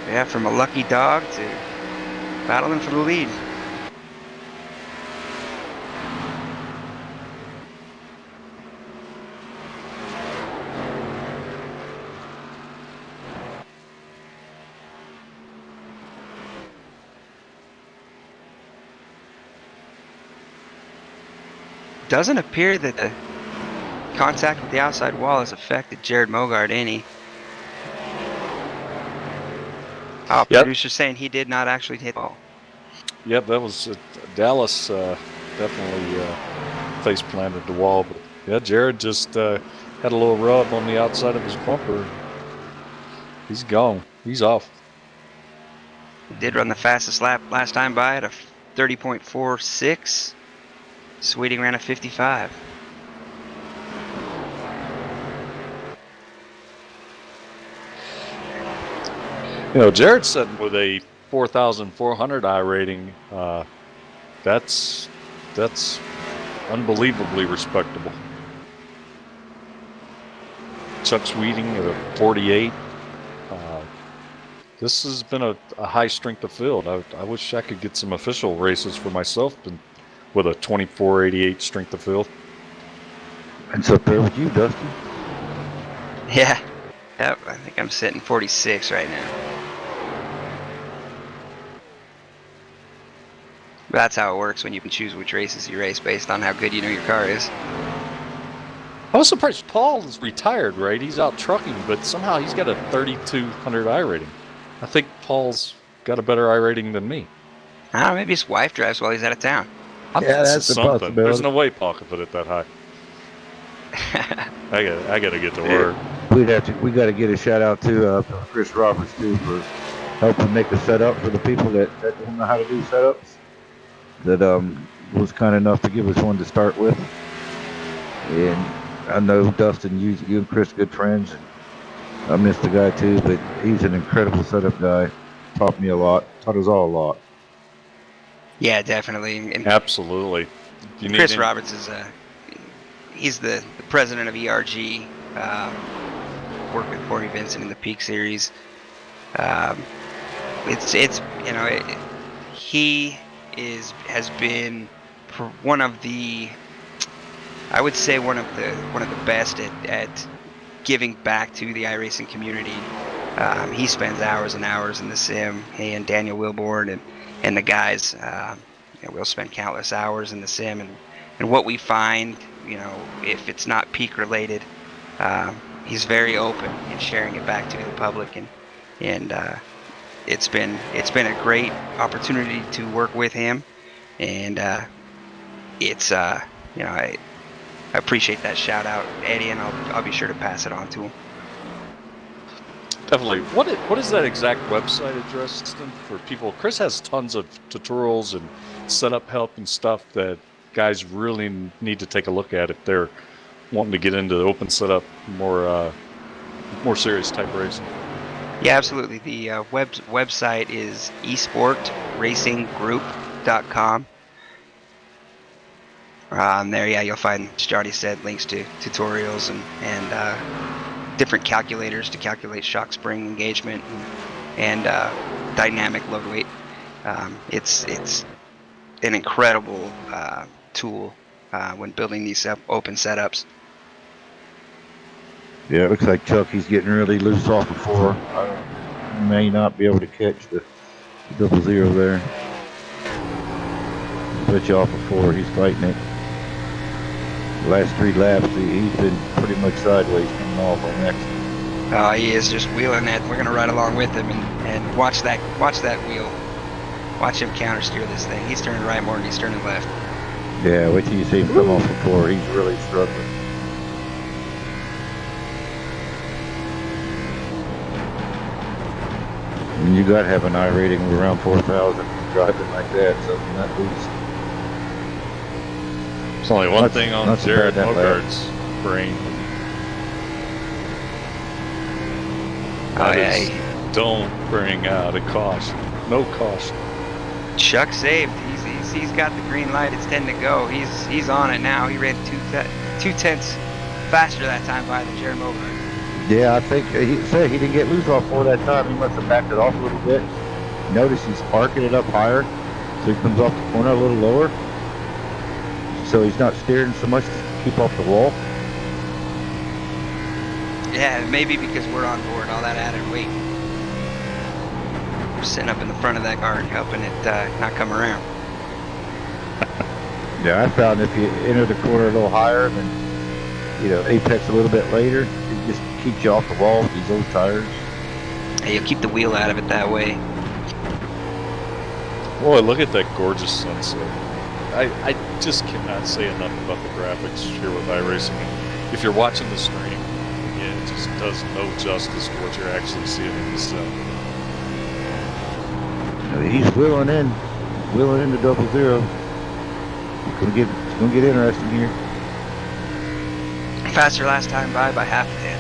Yeah, from a lucky dog to battling for the lead. Doesn't appear that the contact with the outside wall has affected Jared Mogard any. Yep. Producer saying he did not actually hit the ball. Yep, that was Dallas definitely face planted the wall. But yeah, Jared just had a little rub on the outside of his bumper. He's gone. He's off. Did run the fastest lap last time by at a 30.46. Sweeting ran a 55. You know, Jared's sitting with a 4,400 I rating. That's unbelievably respectable. Chuck Sweeting at a 48. This has been a high strength of field. I wish I could get some official races for myself with a 2488 strength of field. It's up there with you, Dusty. Yeah. Yep, I think I'm sitting 46 right now. That's how it works when you can choose which races you race based on how good you know your car is. I was surprised Paul is retired, right? He's out trucking, but somehow he's got a 3,200 I rating. I think Paul's got a better I rating than me. I don't know, maybe his wife drives while he's out of town. Yeah, that's a something. possibility. There's no way Paul could put it that high. I gotta get to work. We got to get a shout out to Chris Roberts too for helping make a setup for the people that don't know how to do setups. That was kind enough to give us one to start with. And I know Dustin, you and Chris, good friends. And I miss the guy too, but he's an incredible setup guy. Taught me a lot. Taught us all a lot. Yeah, definitely. And Absolutely. Chris Roberts is he's the president of ERG. Worked with Corey Vincent in the Peak Series. He has been one of the, I would say one of the best at giving back to the iRacing community. He spends hours and hours in the sim. He and Daniel Wilborn and the guys, we'll spend countless hours in the sim, and what we find, if it's not peak related, he's very open in sharing it back to the public, and it's been a great opportunity to work with him, and it's I appreciate that shout out, Eddie, and I'll be sure to pass it on to him. Definitely. What is that exact website address, Justin, for people? Chris has tons of tutorials and setup help and stuff that guys really need to take a look at if they're wanting to get into the open setup, more serious type racing. Yeah, absolutely. The website is esportracinggroup.com. There, you'll find, as Johnny said, links to tutorials and different calculators to calculate shock spring engagement and dynamic load weight. It's an incredible tool when building these open setups. Yeah, it looks like Chucky's getting really loose off the floor. May not be able to catch the 00 there. Put you off the floor, he's fighting it. The last 3 laps, he's been pretty much sideways coming off on next. He is just wheeling it. We're gonna ride along with him and watch that wheel. Watch him counter steer this thing. He's turning right more than he's turning left. Yeah, wait till you see him come off the floor. He's really struggling. And you got to have an I rating of around 4,000 driving like that, so not least. There's only one thing on Jared Mogard's brain. Don't bring out a caution. No caution. Chuck saved. He's got the green light. It's 10 to go. He's on it now. He ran 2/10 faster that time by the Jared Mogard. Yeah, I think he said he didn't get loose off for that time. He must have backed it off a little bit. Notice he's arcing it up higher, so he comes off the corner a little lower. So he's not steering so much to keep off the wall. Yeah, maybe because we're on board, all that added weight. We're sitting up in the front of that guard, helping it not come around. Yeah, I found if you enter the corner a little higher, then apex a little bit later, it just keeps you off the wall with these old tires. Hey, you'll keep the wheel out of it that way. Boy, look at that gorgeous sunset. I just cannot say enough about the graphics here with iRacing. If you're watching the stream, again, it just does no justice to what you're actually seeing in the set. He's wheeling in the 00. It's gonna get interesting here. Faster last time by half a 10.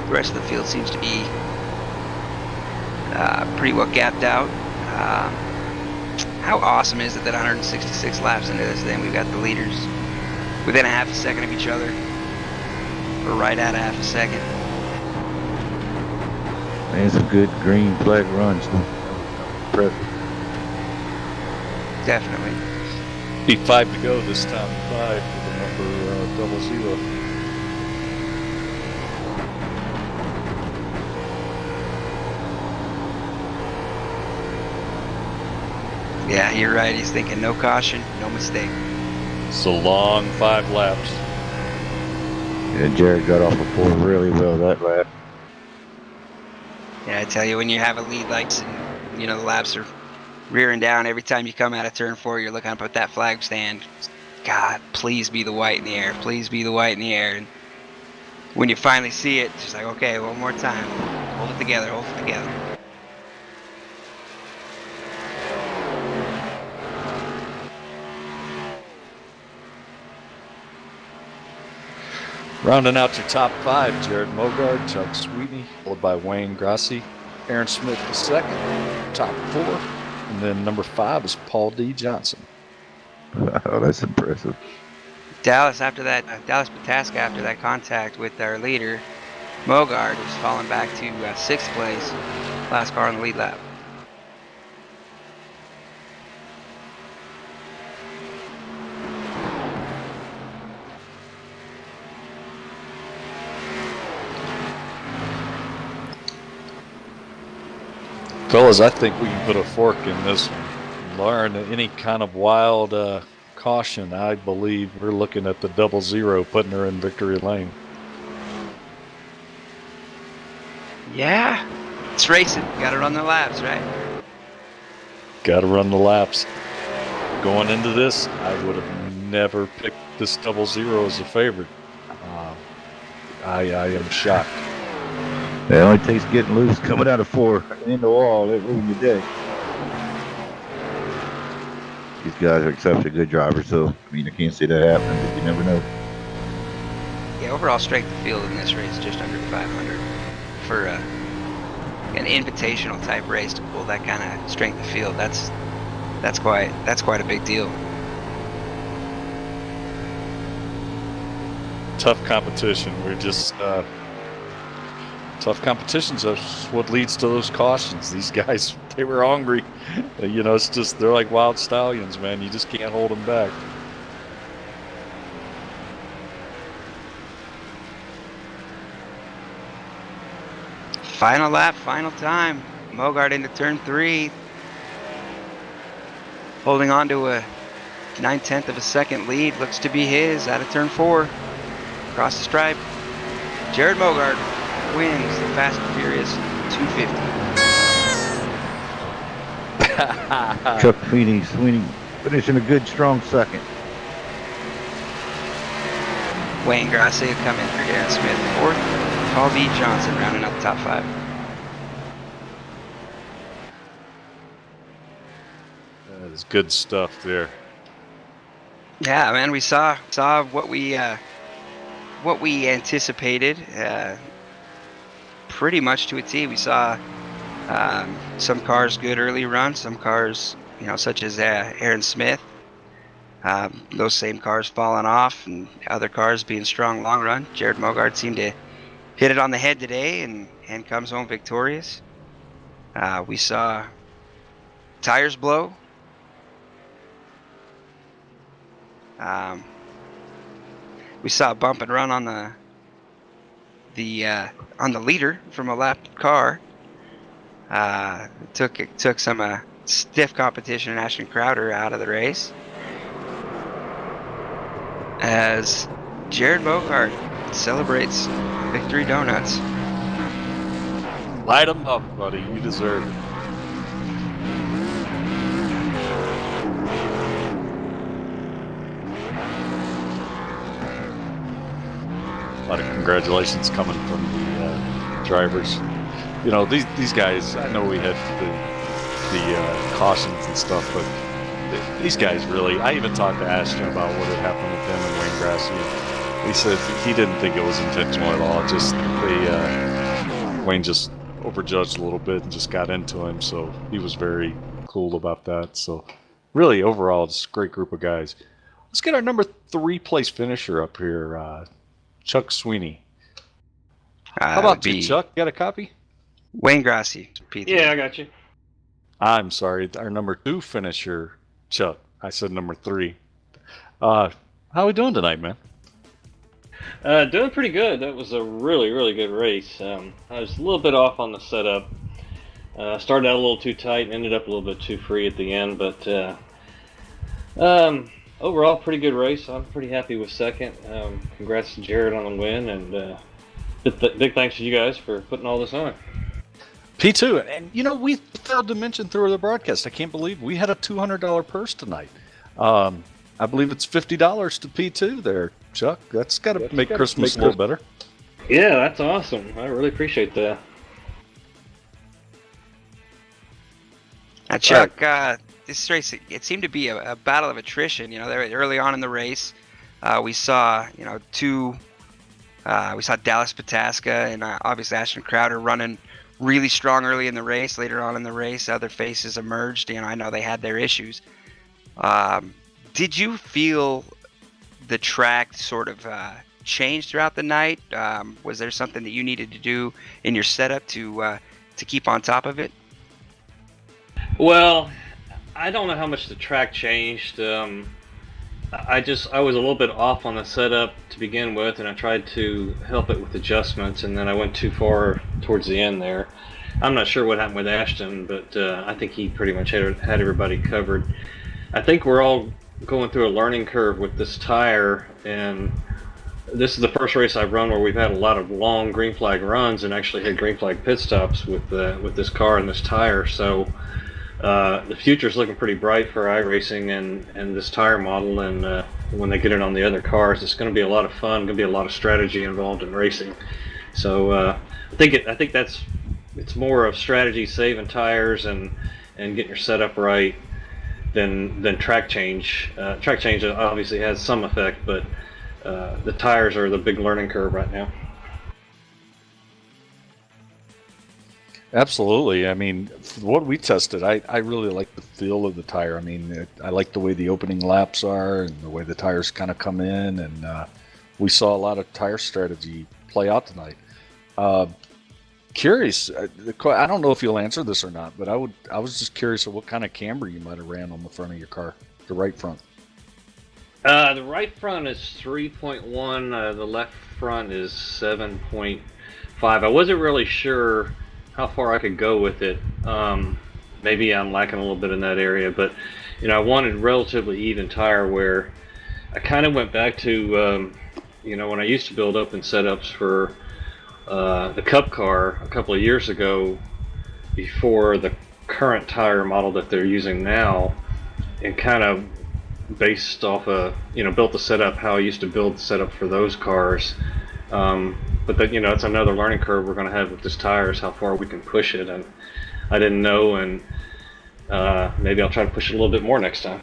The rest of the field seems to be pretty well gapped out. How awesome is it that 166 laps into this thing, we've got the leaders within a half a second of each other, or right at a half a second. Man, some good green flag runs. Impressive. Definitely. Be 5 to go this time. 5 for the number 00. Yeah, you're right. He's thinking no caution, no mistake. It's a long 5 laps. Yeah, Jared got off the floor really well that lap. Yeah, I tell you, when you have a lead like, the laps are rearing down every time you come out of turn 4, you're looking up at that flag stand. God, please be the white in the air. Please be the white in the air. And when you finally see it, it's just like, okay, one more time. Hold it together, hold it together. Rounding out your top 5, Jared Mogard, Chuck Sweetney, followed by Wayne Grassi, Aaron Smith the second, top 4, and then number 5 is Paul D. Johnson. Oh, that's impressive. Dallas Pataska after that contact with our leader, Mogard, was falling back to 6th place, last car on the lead lap. Fellas, I think we can put a fork in this one. Learn any kind of wild caution, I believe we're looking at the 00, putting her in victory lane. Yeah, it's racing. Got to run the laps, right? Got to run the laps. Going into this, I would have never picked this 00 as a favorite. I am shocked. It only takes getting loose, coming out of 4 in the wall. It ruined your day. These guys are exceptionally good drivers, so I mean, I can't see that happening, but you never know. Yeah, overall strength of field in this race just under 500 for an invitational type race to pull that kind of strength of field. That's quite a big deal. Tough competition. We're just tough competitions. That's what leads to those cautions. These guys, they were hungry. You know, it's just they're like wild stallions, man. You just can't hold them back. Final lap, final time. Mogart into turn 3. Holding on to a 9/10 of a second lead. Looks to be his out of turn 4. Across the stripe. Jared Mogart wins the Fast and Furious 250. Chuck Sweeney finishing a good, strong second. Wayne Grassi coming for Aaron Smith 4th. Paul V. Johnson rounding out the top 5. That is good stuff there. Yeah, man, we saw what we anticipated pretty much to a T. We saw some cars good early run, some cars, such as Aaron Smith, those same cars falling off, and other cars being strong long run. Jared Mogart seemed to hit it on the head today and comes home victorious. We saw tires blow. We saw a bump and run on the leader from a lapped car. Took some stiff competition in Ashton Crowder out of the race, as Jared Mogart celebrates victory donuts. Light them up, buddy. You deserve it. A lot of congratulations coming from the drivers. You know, these guys, I know we had the cautions and stuff, but these guys really, I even talked to Ashton about what had happened with him and Wayne Grassi. He said he didn't think it was intentional at all. Just Wayne just overjudged a little bit and just got into him, so he was very cool about that. So really, overall, it's a great group of guys. Let's get our number 3 place finisher up here, Chuck Sweeney. How about you, Chuck? You got a copy? Wayne Grassi, P3. Yeah, I got you. I'm sorry, our number 2 finisher, Chuck. I said number 3. How we doing tonight, man? Doing pretty good. That was a really, really good race. I was a little bit off on the setup. Started out a little too tight and ended up a little bit too free at the end, but overall, pretty good race. I'm pretty happy with second. Congrats to Jared on the win, and big thanks to you guys for putting all this on. P2, and we failed to mention through the broadcast, I can't believe we had a $200 purse tonight. I believe it's $50 to P2 there, Chuck. That's got to make Christmas a little better. Yeah, that's awesome. I really appreciate that. Chuck, this race, it seemed to be a battle of attrition. Early on in the race, we saw, we saw Dallas Pataska and obviously Ashton Crowder running really strong early in the race. Later on in the race, other faces emerged. I know they had their issues. Did you feel the track sort of change throughout the night? Was there something that you needed to do in your setup to keep on top of it? Well, I don't know how much the track changed. I was a little bit off on the setup to begin with, and I tried to help it with adjustments, and then I went too far towards the end there. I'm not sure what happened with Ashton, but I think he pretty much had everybody covered. I think we're all going through a learning curve with this tire, and this is the first race I've run where we've had a lot of long green flag runs and actually had green flag pit stops with this car and this tire. So the future is looking pretty bright for iRacing and this tire model. And when they get it on the other cars, it's going to be a lot of fun. Going to be a lot of strategy involved in racing. So I think it's more of strategy, saving tires and getting your setup right than track change. Track change obviously has some effect, but the tires are the big learning curve right now. Absolutely. I mean, for what we tested, I really like the feel of the tire. I mean, I like the way the opening laps are and the way the tires kind of come in. And we saw a lot of tire strategy play out tonight. Curious, I don't know if you'll answer this or not, but I was just curious of what kind of camber you might have ran on the front of your car, the right front. The right front is 3.1. The left front is 7.5. I wasn't really sure how far I could go with it. Maybe I'm lacking a little bit in that area, but I wanted relatively even tire where I kind of went back to when I used to build open setups for the Cup car a couple of years ago before the current tire model that they're using now, and kind of based off built the setup how I used to build the setup for those cars. But then, it's another learning curve we're going to have with this tire is how far we can push it, and I didn't know, and maybe I'll try to push it a little bit more next time.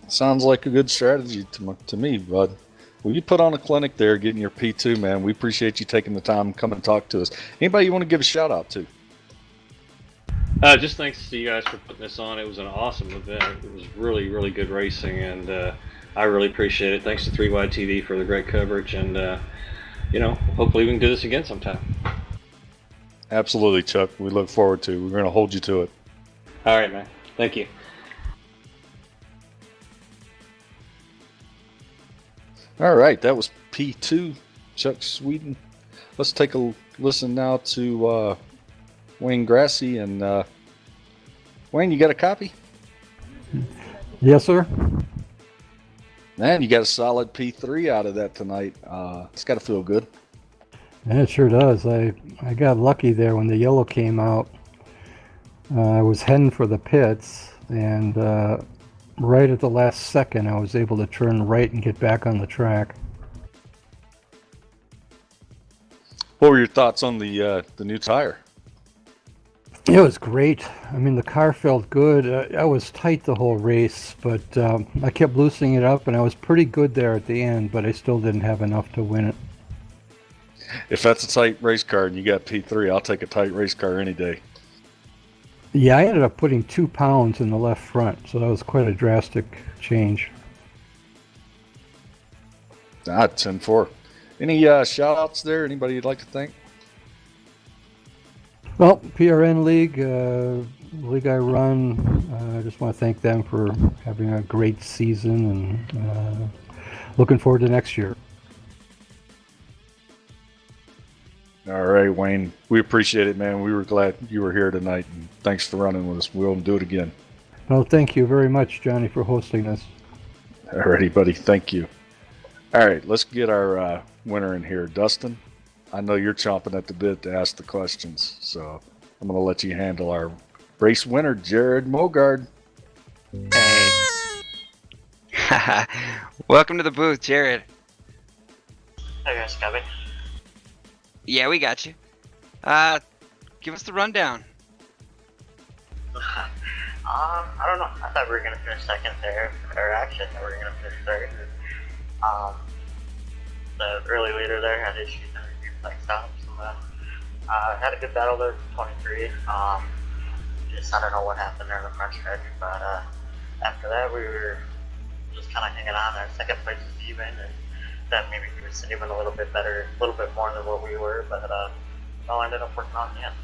Sounds like a good strategy to me, bud. Well, you put on a clinic there getting your P2, man. We appreciate you taking the time to come and talk to us. Anybody you want to give a shout out to? Just thanks to you guys for putting this on. It was an awesome event. It was really, really good racing, and I really appreciate it. Thanks to 3Y TV for the great coverage, and hopefully we can do this again sometime. Absolutely, Chuck. We look forward to it. We're going to hold you to it. All right, man. Thank you. All right, that was P2, Chuck Sweden. Let's take a listen now to Wayne Grassi. And Wayne, you got a copy? Yes, sir. Man, you got a solid P3 out of that tonight. It's got to feel good. And it sure does. I got lucky there when the yellow came out. I was heading for the pits, and right at the last second, I was able to turn right and get back on the track. What were your thoughts on the new tire? It was great. I mean, the car felt good. I was tight the whole race, but I kept loosening it up, and I was pretty good there at the end, but I still didn't have enough to win it. If that's a tight race car and you got P3, I'll take a tight race car any day. Yeah, I ended up putting 2 pounds in the left front, so that was quite a drastic change. 10-4. Any shout-outs there? Anybody you'd like to thank? Well, PRN League, league I run, I just want to thank them for having a great season, and looking forward to next year. All right, Wayne. We appreciate it, man. We were glad you were here tonight, and thanks for running with us. We'll do it again. Well, thank you very much, Johnny, for hosting this. All righty, buddy. Thank you. All right, let's get our winner in here. Dustin, I know you're chomping at the bit to ask the questions, so I'm going to let you handle our race winner, Jared Mogard. Hey. Welcome to the booth, Jared. Hey guys, got me? Yeah, we got you. Give us the rundown. I don't know. I thought we were gonna finish second there, or actually, I thought we were gonna finish third. The early leader there had issues in a few flag stops, and had a good battle there for 23. Just I don't know what happened there in the front stretch, but after that we were just kind of hanging on there. Second place was even, and then maybe he was even a little bit better, a little bit more than what we were, but it all ended up working out in the end.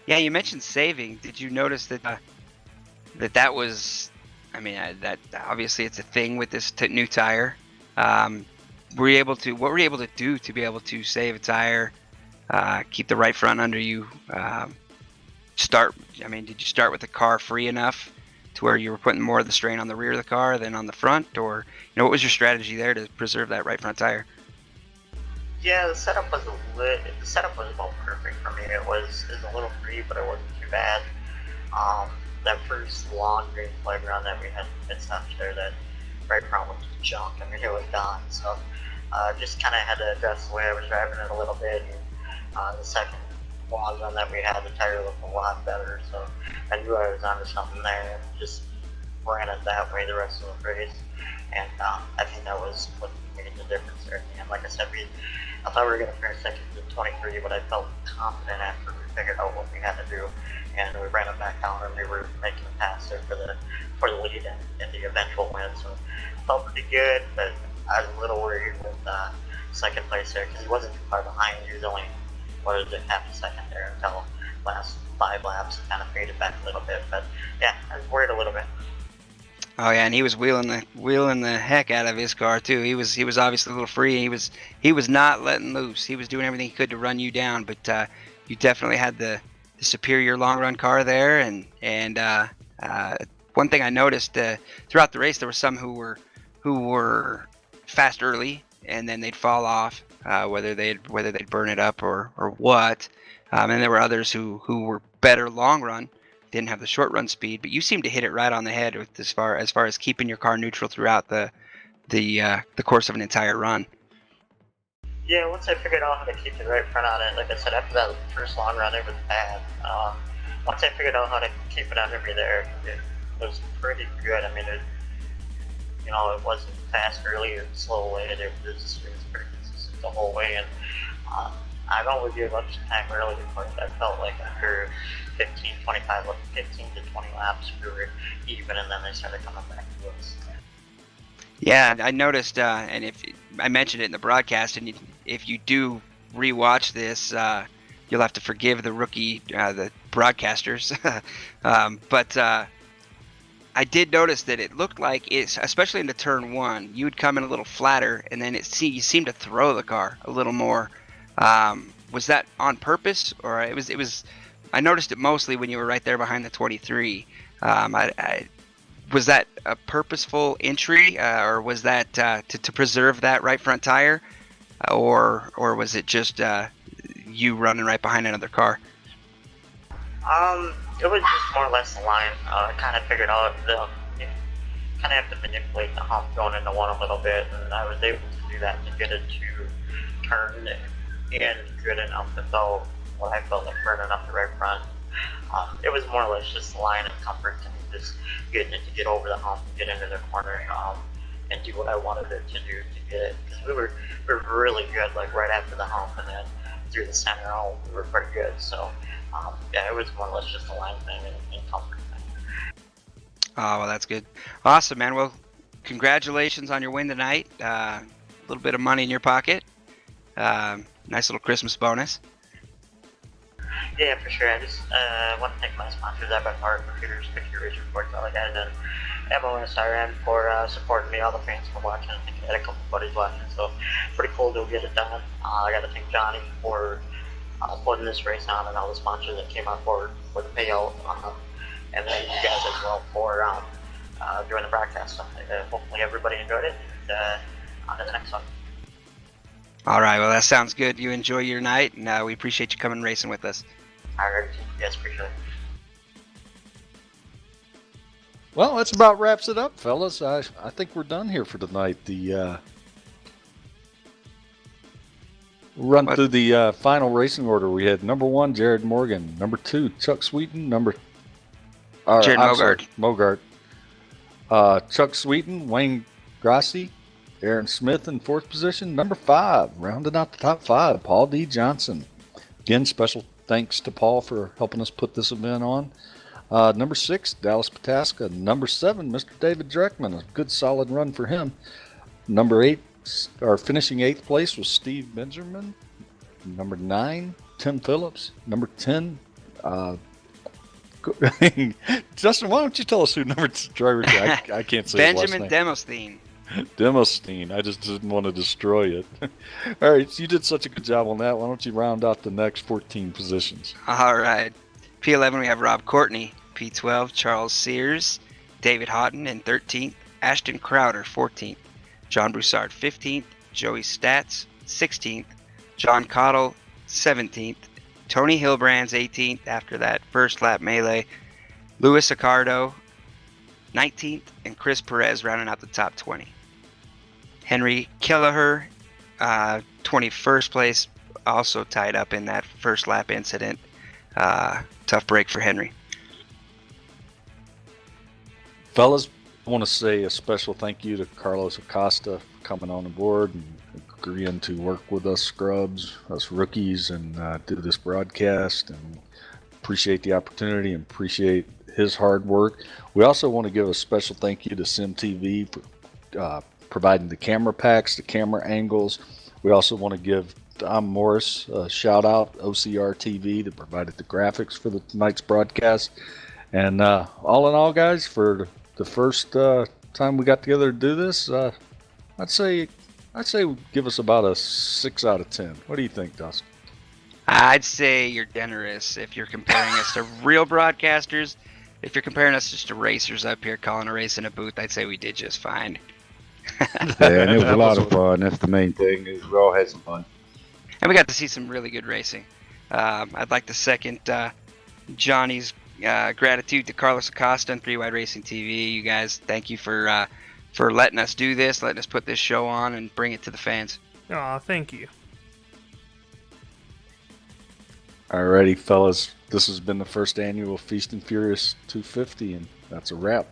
Yeah, you mentioned saving. Did you notice that that was? I mean, that obviously it's a thing with this new tire. What were you able to do to be able to save a tire, keep the right front under you? Did you start with the car free enough to where you were putting more of the strain on the rear of the car than on the front, or what was your strategy there to preserve that right front tire? Yeah, the setup was about perfect for me. It was a little free, but it wasn't too bad. That first long green flag run that we had pit stops there, that right front was junk. I mean, it was gone. So just kind of had to adjust the way I was driving it a little bit. And the second long run that we had, the tire looked a lot better. So I knew I was onto something there, and just ran it that way the rest of the race. And I think that was what made the difference there. And like I said, I thought we were going to finish second to 23, but I felt confident after we figured out what we had to do, and we ran it back down, and we were making a pass there for the lead and the eventual win. So I felt pretty good, but I was a little worried with second place there because he wasn't too far behind. He was only half a second there until last 5 laps. Kind of faded back a little bit, but yeah, I was worried a little bit. Oh yeah, and he was wheeling the heck out of his car too. He was obviously a little free. He was not letting loose. He was doing everything he could to run you down. But you definitely had the superior long run car there. And one thing I noticed throughout the race, there were some who were fast early, and then they'd fall off, whether they'd burn it up or what. And there were others who were better long run. Didn't have the short run speed, but you seemed to hit it right on the head with as far as keeping your car neutral throughout the course of an entire run. Yeah, once I figured out how to keep the right front on it, like I said, after that first long run, it was bad. Once I figured out how to keep it under me there, it was pretty good. I mean, it wasn't fast early or slow late. It was pretty consistent the whole way, and I don't really give up some time early before I felt like after 15 to 20 laps we were even, and then they started coming back to us. Yeah, I noticed, and if I mentioned it in the broadcast, and if you do rewatch this, you'll have to forgive the rookie, the broadcasters. But I did notice that it looked like especially into turn 1, you would come in a little flatter, and then you seemed to throw the car a little more. Was that on purpose, or it was? I noticed it mostly when you were right there behind the 23. Was that a purposeful entry, or was that to preserve that right front tire, or was it just you running right behind another car? It was just more or less the line. I kind of figured out you kind of have to manipulate the hump going into one a little bit, and I was able to do that to get it to turn in good enough without what I felt like burning up the right front. It was more or less just the line of comfort to me, just getting it to get over the hump and get into the corner, and do what I wanted it to do to get it. Because we were really good, like right after the hump, and then through the center, we were pretty good. So yeah, it was more or less just a line thing and comfort thing. Oh, well, that's good. Awesome, man. Well, congratulations on your win tonight. A little bit of money in your pocket. Nice little Christmas bonus. Yeah, for sure. I just want to thank my sponsors, FFR Computers, Picture Race Reports, all the guys, and MOSRN for supporting me, all the fans for watching. I think I had a couple buddies watching, so pretty cool to get it done. I got to thank Johnny for putting this race on, and all the sponsors that came on board for the payout, and then you guys as well for doing the broadcast. Hopefully everybody enjoyed it, and on to the next one. All right, well, that sounds good. You enjoy your night, and we appreciate you coming racing with us. All right, yes, appreciate it. Well, that's about wraps it up, fellas. I think we're done here for tonight. Run through the final racing order. We had number 1, Jared Morgan. Number 2, Chuck Sweeten. Jared Mogart. Chuck Sweeten, Wayne Grassi, Aaron Smith in 4th position. Number 5, rounding out the top 5, Paul D. Johnson. Again, special thanks to Paul for helping us put this event on. Number 6, Dallas Pataska. Number 7, Mr. David Dreckman. A good solid run for him. Number 8, finishing 8th place was Steve Benjamin. Number 9, Tim Phillips. Number 10, Justin, why don't you tell us who number driver? I can't say Benjamin his last Demosthein. name. Demosthein. I just didn't want to destroy it. All right, so you did such a good job on that. Why don't you round out the next 14 positions? All right. P11, we have Rob Courtney. P12, Charles Sears. David Houghton in 13th, Ashton Crowder 14th, John Broussard 15th, Joey Stats 16th, John Cottle 17th, Tony Hillbrands 18th after that first lap melee, Luis Accardo 19th, and Chris Perez rounding out the top 20. Henry Kelleher, 21st place, also tied up in that first lap incident. Tough break for Henry. Fellas, I want to say a special thank you to Carlos Acosta for coming on board and agreeing to work with us scrubs, us rookies, and do this broadcast. And appreciate the opportunity and appreciate his hard work. We also want to give a special thank you to SimTV for providing the camera packs, the camera angles. We also want to give Dom Morris a shout out, OCR TV, that provided the graphics for the tonight's broadcast. And all in all, guys, for the first time we got together to do this, I'd say give us about a 6 out of 10. What do you think, Dustin? I'd say you're generous if you're comparing us to real broadcasters. If you're comparing us just to racers up here calling a race in a booth, I'd say we did just fine. Yeah, and it was a lot of fun. That's the main thing. Is we all had some fun. And we got to see some really good racing. I'd like to second Johnny's gratitude to Carlos Acosta and 3 Wide Racing TV. You guys, thank you for letting us do this, letting us put this show on and bring it to the fans. Aw, thank you. Alrighty, fellas. This has been the first annual Feast and Furious 250, and that's a wrap.